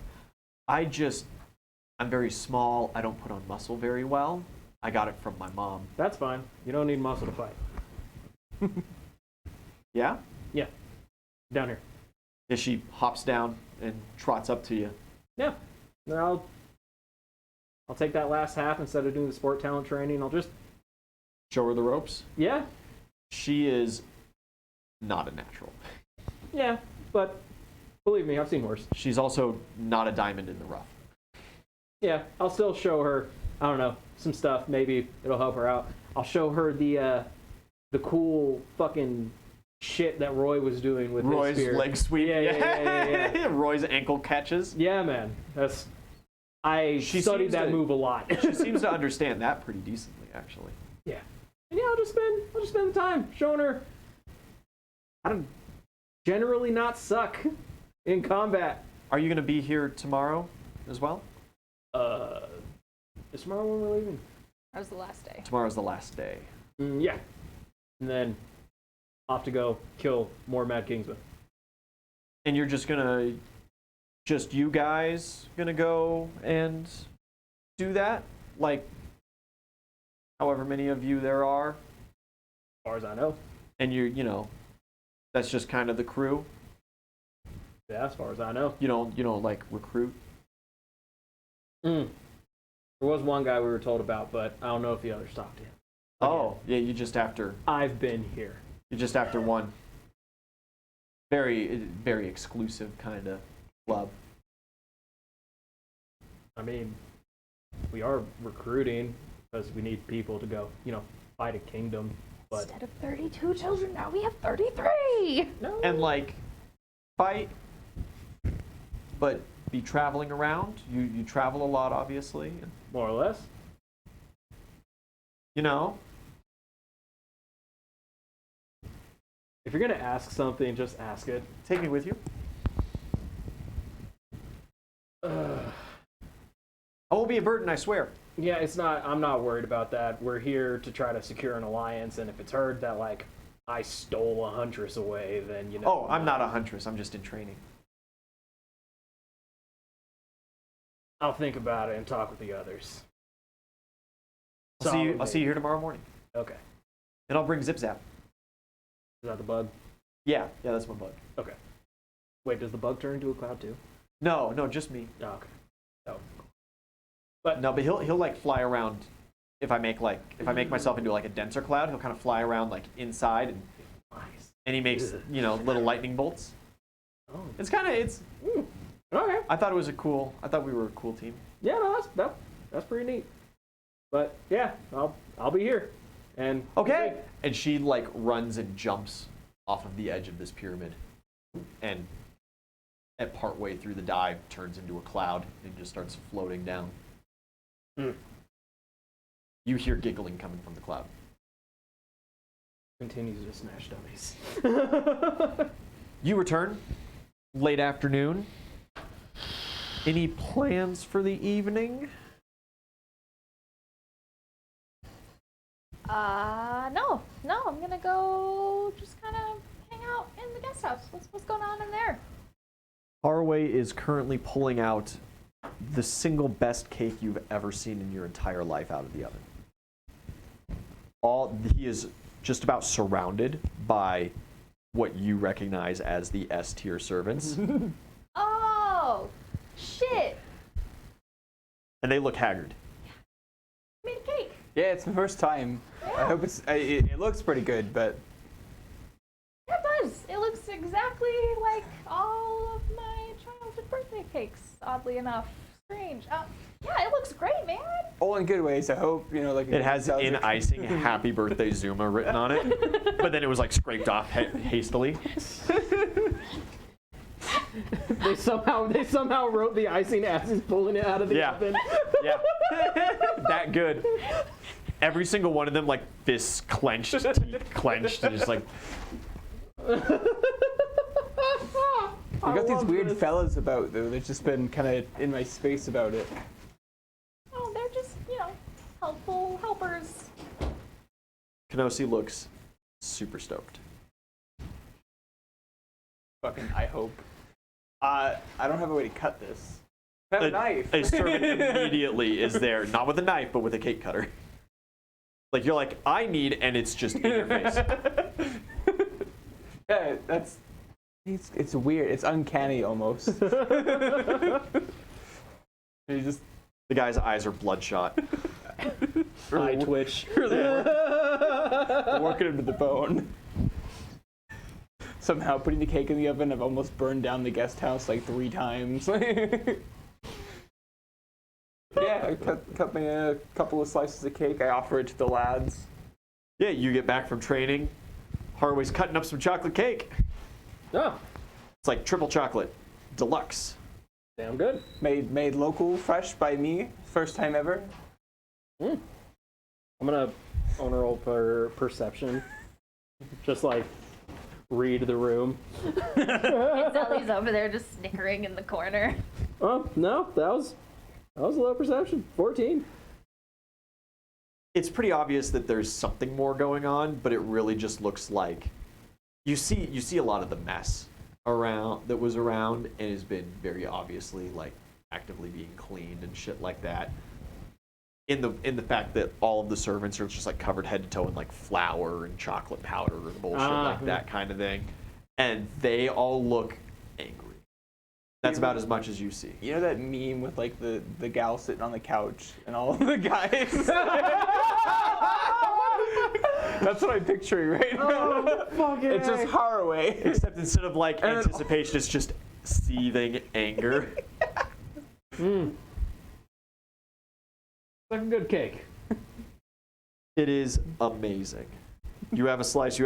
I'm very small. I don't put on muscle very well. I got it from my mom. That's fine. You don't need muscle to fight. Yeah? Yeah. Down here. And she hops down and trots up to you. Yeah. And I'll take that last half instead of doing the sport talent training. I'll just, Show her the ropes. yeah. She is not a natural. Yeah. But believe me, I've seen worse. She's also not a diamond in the rough. Yeah. I'll still show her, I don't know, some stuff. Maybe it'll help her out. I'll show her the cool fucking shit that Roy was doing with Roy's his spear. leg sweep. Yeah. Roy's ankle catches. Yeah, man. I She studied seems that to- move a lot. She seems to understand that pretty decently, actually. Yeah. And yeah, I'll just spend the time showing her how to generally not suck in combat. Are you going to be here tomorrow as well? Is tomorrow when we're leaving? That was the last day. Tomorrow's the last day. Yeah. And then off to go kill more Mad Kingsmen. And you're just you guys gonna go and do that? Like, however many of you there are, As far as I know. and that's just kind of the crew. Yeah, as far as I know. You don't like recruit. There was one guy we were told about, but I don't know if the others talked to him. Oh, yeah, you're just after one very, very exclusive kind of club. I mean, we are recruiting because we need people to go, fight a kingdom. But Instead of 32 children, now we have 33. no. And like, fight, but be traveling around. You travel a lot, obviously. More or less. If you're gonna ask something, just ask it. Take me with you. I won't be a burden, I swear. Yeah, it's not. I'm not worried about that. We're here to try to secure an alliance, and if it's heard that I stole a huntress away, then Oh, I'm not a huntress. I'm just in training. I'll think about it and talk with the others. I'll see you here tomorrow morning, Okay. and I'll bring Zip Zap. Is that the bug? Yeah, that's my bug. Okay. Wait, does the bug turn into a cloud too? No, just me. Oh, okay. Oh. No, but he'll like fly around. If I make myself into like a denser cloud, he'll kind of fly around like inside, Nice. and he makes little lightning bolts. Oh. It's. Okay. I thought we were a cool team. Yeah, no, that's pretty neat. But yeah, I'll be here. And Okay. And she like runs and jumps off of the edge of this pyramid, and at partway through the dive turns into a cloud and just starts floating down. You hear giggling coming from the cloud. continues to smash dummies. You return late afternoon. Any plans for the evening? No, I'm gonna go just kind of hang out in the guest house. What's going on in there? Harroway is currently pulling out the single best cake you've ever seen in your entire life out of the oven. He is just about surrounded by what you recognize as the S-tier servants, Oh, shit! and they look haggard. Made a cake. Yeah, it's the first time. I hope it looks pretty good, but Yeah, it does. It looks exactly like all of my childhood birthday cakes. Oddly enough, strange. Yeah, it looks great, man. all in good ways. I hope like It has in icing "Happy Birthday Zuma" written on it, but then it was like scraped off hastily. They somehow wrote the icing as he's pulling it out of the oven. Yeah, that good. Every single one of them, like fists clenched, teeth clenched, and just like. We got these weird fellas about though. They've just been kind of in my space about it. Oh, they're just, helpful helpers. Kenosi looks super stoked. Fucking, I hope. I don't have a way to cut this. I have a knife. A servant immediately is there, not with a knife, but with a cake cutter. Like you're like, I need, and it's just in your face. Yeah, it's weird. It's uncanny almost. You just The guy's eyes are bloodshot. Eye twitch. working him to the bone. Somehow putting the cake in the oven, I've almost burned down the guest house like 3 times. Yeah, I cut me a couple of slices of cake. I offer it to the lads. Yeah, you get back from training. Harroway's cutting up some chocolate cake. Oh, It's like triple chocolate, deluxe. damn good. Made local, fresh by me. First time ever. I'm gonna honor roll for perception. Just like read the room. Itzeli's over there just snickering in the corner. Oh no, that was a low perception. 14. It's pretty obvious that there's something more going on, but it really just looks like you see a lot of the mess that was around and has been very obviously like actively being cleaned and shit like that. In the fact that all of the servants are just like covered head to toe in like flour and chocolate powder and bullshit like that kind of thing, and they all look angry. That's about as much as you see. You know that meme with like the gal sitting on the couch and all of the guys? That's what I'm picturing right now. It's just Harroway. Except instead of like anticipation, it's just seething anger. Like a good cake. It is amazing. You have a slice, you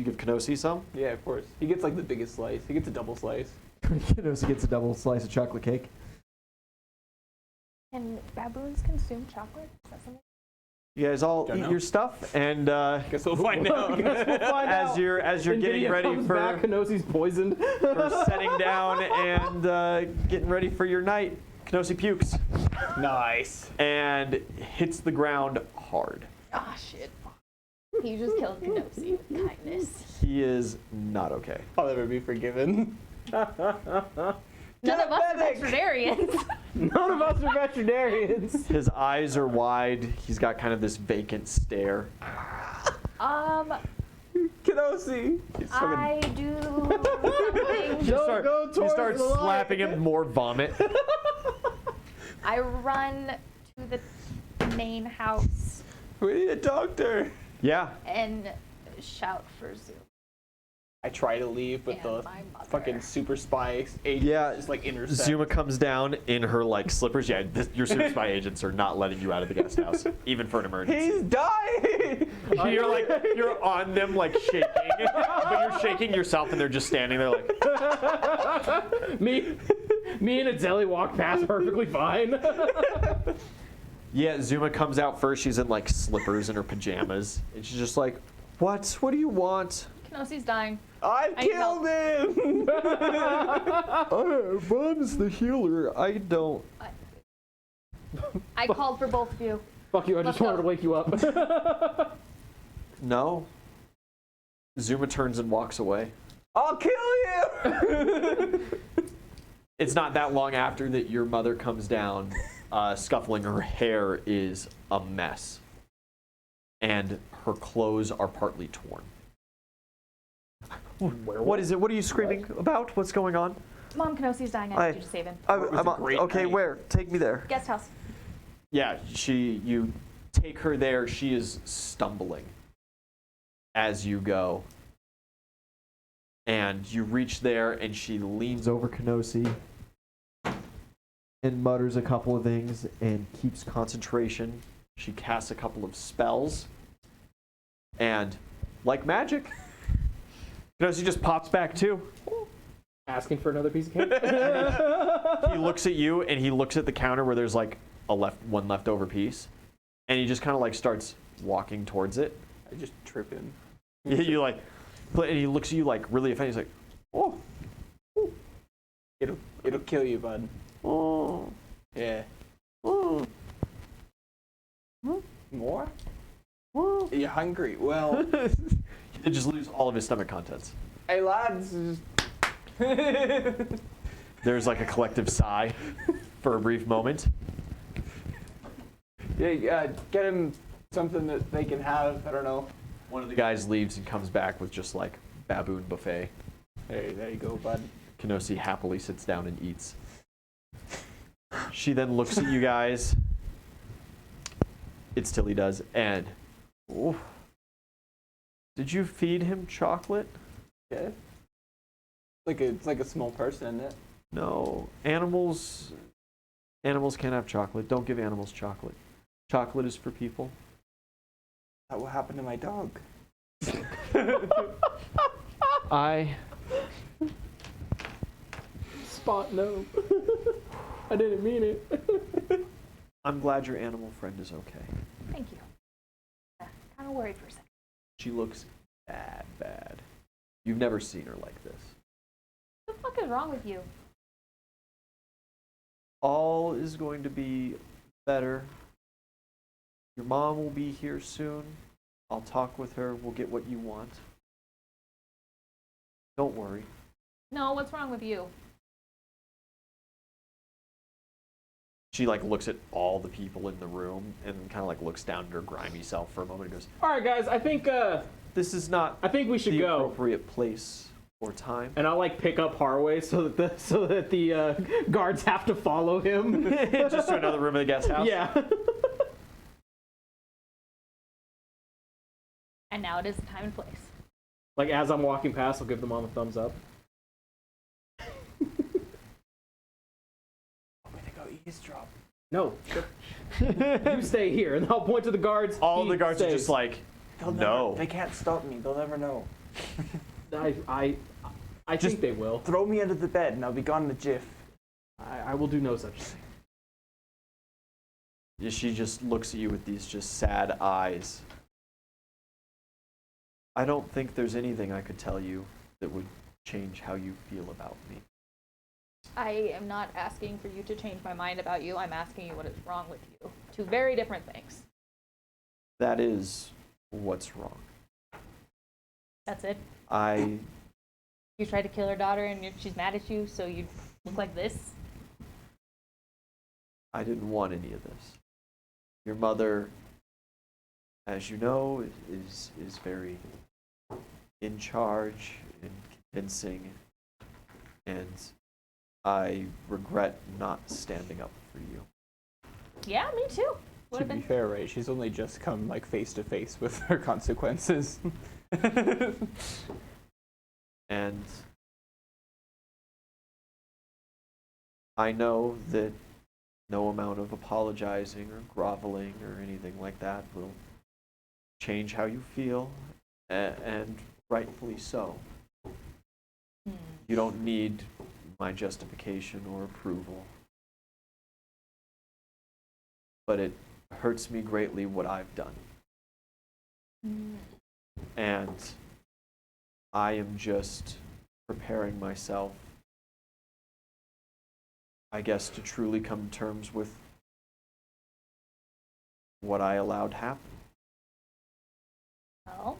give Kenosi some. Yeah, of course. He gets like the biggest slice. He gets a double slice. Kenosi gets a double slice of chocolate cake. Can baboons consume chocolate? Is that something? You guys all Don't eat know. your stuff, and Guess we'll find out. as you're getting ready comes for back, Kenosi's poisoned. for setting down and getting ready for your night, Kenosi pukes Nice. and hits the ground hard. Ah, shit. He just killed Kenosi with kindness. He is not okay. I'll never be forgiven. None of us are veterinarians. None of us are veterinarians. His eyes are wide. He's got kind of this vacant stare. Kenosi. I do something. You start the light. slapping him, more vomit. I run to the main house We need a doctor. Yeah. and shout for Zoom. I try to leave, but And the my mother. fucking super spy agent just like intercepts. Zuma comes down in her like slippers. Yeah, your super spy agents are not letting you out of the guest house, even for an emergency. He's dying. You're on them like shaking, but you're shaking yourself, and they're just standing there like. Me and Itzeli walk past perfectly fine. Yeah, Zuma comes out first. She's in like slippers and her pajamas, and she's just like, "What? What do you want?" Kenosi's dying. I I killed him. Mom's the healer. I don't. I called for both of you. Fuck you, I Let's just wanted go. to wake you up. No. Zuma turns and walks away. I'll kill you. It's not that long after that your mother comes down, scuffling. Her hair is a mess, and her clothes are partly torn. What is it? What are you screaming about? What's going on? Mom, Kenosi's dying. I need you to save him. was a great okay, night. where? Take me there. Guest house. Yeah, you take her there. She is stumbling as you go. And you reach there, and she leans over Kenosi and mutters a couple of things and keeps concentration. She casts a couple of spells. And, like magic, Kenosi just pops back too. Asking for another piece of cake? He looks at you, and he looks at the counter where there's like one leftover piece. And he just kind of like starts walking towards it. I just trip him. You like, and he looks at you like really offended. He's like, "Oh, It'll kill you, bud. oh, Yeah. oh, More? oh." Are you hungry? Well, He just loses all of his stomach contents. hey lads. There's like a collective sigh for a brief moment. Yeah, get him something that they can have. I don't know. One of the guys leaves and comes back with just like baboon buffet. Hey, there you go, bud. Kenosi happily sits down and eats. She then looks at you guys. Itzeli does, and ooh, did you feed him chocolate? Yeah. It's like a small person, isn't it? No, animals can't have chocolate. Don't give animals chocolate. Chocolate is for people. That what happened to my dog. Spot no. I didn't mean it. I'm glad your animal friend is okay. Thank you. Kind of worried for a second. She looks bad. You've never seen her like this. What the fuck is wrong with you? All is going to be better. Your mom will be here soon. I'll talk with her. We'll get what you want. Don't worry. No, what's wrong with you? She like looks at all the people in the room and kind of like looks down at her grimy self for a moment and goes, All right, guys. I think "This is not we should the go." appropriate place or time." And I'll like pick up Harroway so that the guards have to follow him. Just to another room of the guest house. Yeah. And now it is the time and place. Like as I'm walking past, I'll give them all a thumbs up. Eavesdrop. No. You stay here, and I'll point to the guards. All He the guards are stays. just like, They'll no. Never, they can't stop me. They'll never know. I Just think they will. Throw me under the bed and I'll be gone in a jiff. I will do no such thing. She just looks at you with these just sad eyes. I don't think there's anything I could tell you that would change how you feel about me. I am not asking for you to change my mind about you. I'm asking you what is wrong with you. Two very different things. That is what's wrong. That's it. You tried to kill her daughter and she's mad at you, so you look like this? I didn't want any of this. Your mother, as you know, is very in charge and convincing, and I regret not standing up for you. Yeah, me too. To be fair, right, she's only just come like face to face with her consequences. And I know that no amount of apologizing or groveling or anything like that will change how you feel, and rightfully so. You don't need my justification or approval. But it hurts me greatly what I've done. And I am just preparing myself, I guess, to truly come to terms with what I allowed happen. Well,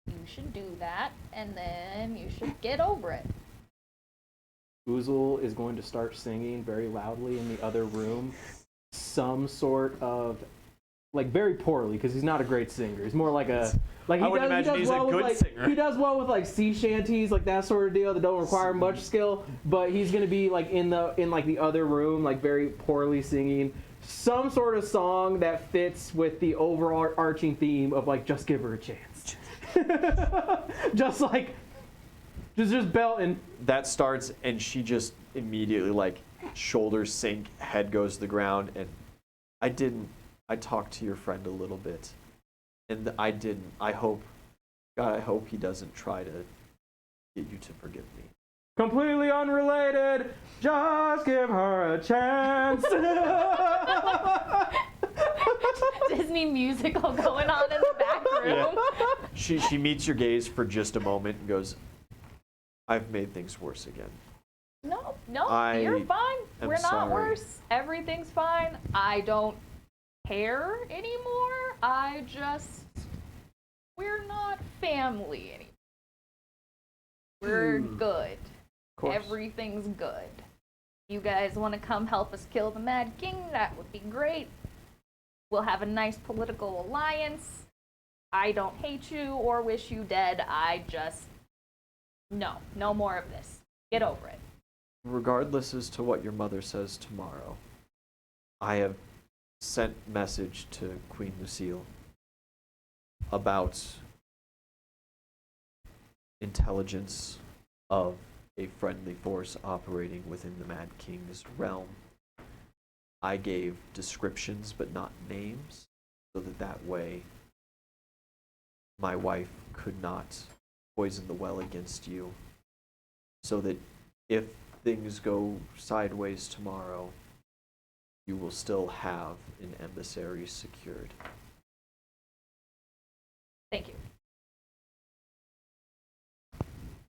you should do that, and then you should get over it. Oozle is going to start singing very loudly in the other room some sort of, like, very poorly, because he's not a great singer. He's more like a, like, I would imagine he's a good singer. He does well with like sea shanties, like that sort of deal that don't require much skill. But he's gonna be like in the other room, like very poorly singing some sort of song that fits with the overarching theme of like just give her a chance. just belting. That starts, and she just immediately, like, shoulders sink, head goes to the ground, and I talked to your friend a little bit, and I didn't. I hope he doesn't try to get you to forgive me. Completely unrelated. Just give her a chance. Disney musical going on in the back room. Yeah. She meets your gaze for just a moment and goes, "I've made things worse again." No, I you're fine. am We're not sorry. worse. Everything's fine. I don't care anymore. We're not family anymore. We're good. Of course. Everything's good. You guys want to come help us kill the Mad King? That would be great. We'll have a nice political alliance. I don't hate you or wish you dead. I just No, no more of this. Get over it. Regardless as to what your mother says tomorrow, I have sent message to Queen Lucille about intelligence of a friendly force operating within the Mad King's realm. I gave descriptions but not names, so that way my wife could not poison the well against you, so that if things go sideways tomorrow, you will still have an emissary secured. Thank you.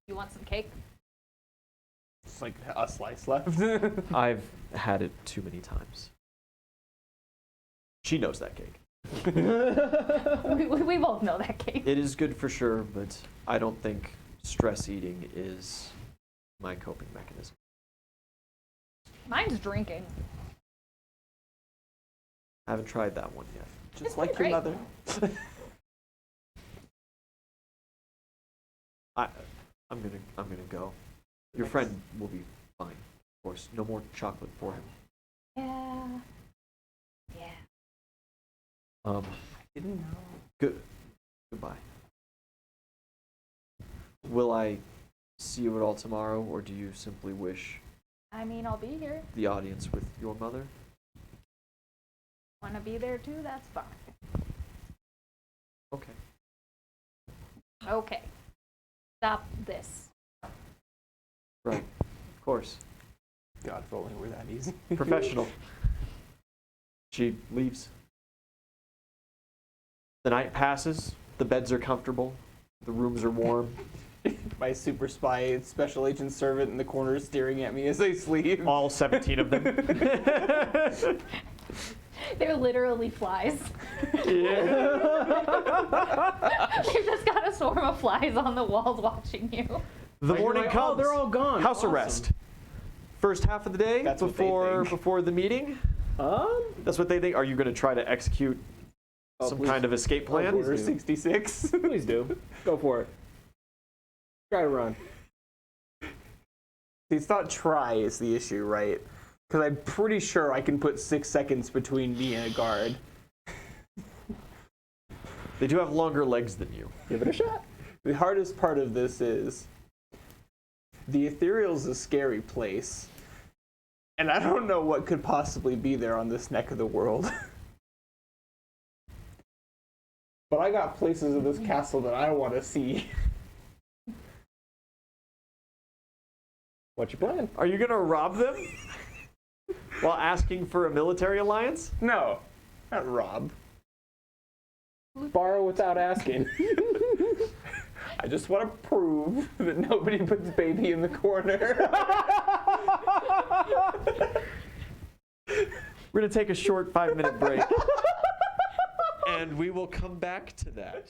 You want some cake? It's like a slice left. I've had it too many times. She knows that cake. We both know that cake. It is good for sure, but I don't think stress eating is my coping mechanism. Mine's drinking. I haven't tried that one yet. Just It's like pretty your great. mother. I'm gonna go. Your friend will be fine, of course. No more chocolate for him. Yeah. Yeah. Didn't know. Goodbye. Will I see you at all tomorrow, or do you simply wish I mean, I'll be here. the audience with your mother? Want to be there too? That's fine. Okay. Okay. Stop this. Right. Of course. God, if only were that easy. Professional. She leaves. The night passes. The beds are comfortable. The rooms are warm. My super spy special agent servant in the corner staring at me as I sleep. All 17 of them. They're literally flies. Yeah. You've just got a swarm of flies on the walls watching you. The Like, morning you're like, comes. oh, they're all gone. House Awesome. arrest. First half of the day That's what they think. before the meeting. That's what they think. Are you going to try to execute some please. kind of escape plan? Order 66. Please do. Go for it. Try to run. It's not try is the issue, right? Because I'm pretty sure I can put 6 seconds between me and a guard. They do have longer legs than you. Give it a shot. The hardest part of this is the Ethereal's a scary place. And I don't know what could possibly be there on this neck of the world. But I got places in this castle that I want to see. What's your plan? Are you going to rob them while asking for a military alliance? No, not rob. Borrow without asking. I just want to prove that nobody puts baby in the corner. We're going to take a short 5-minute break. And we will come back to that.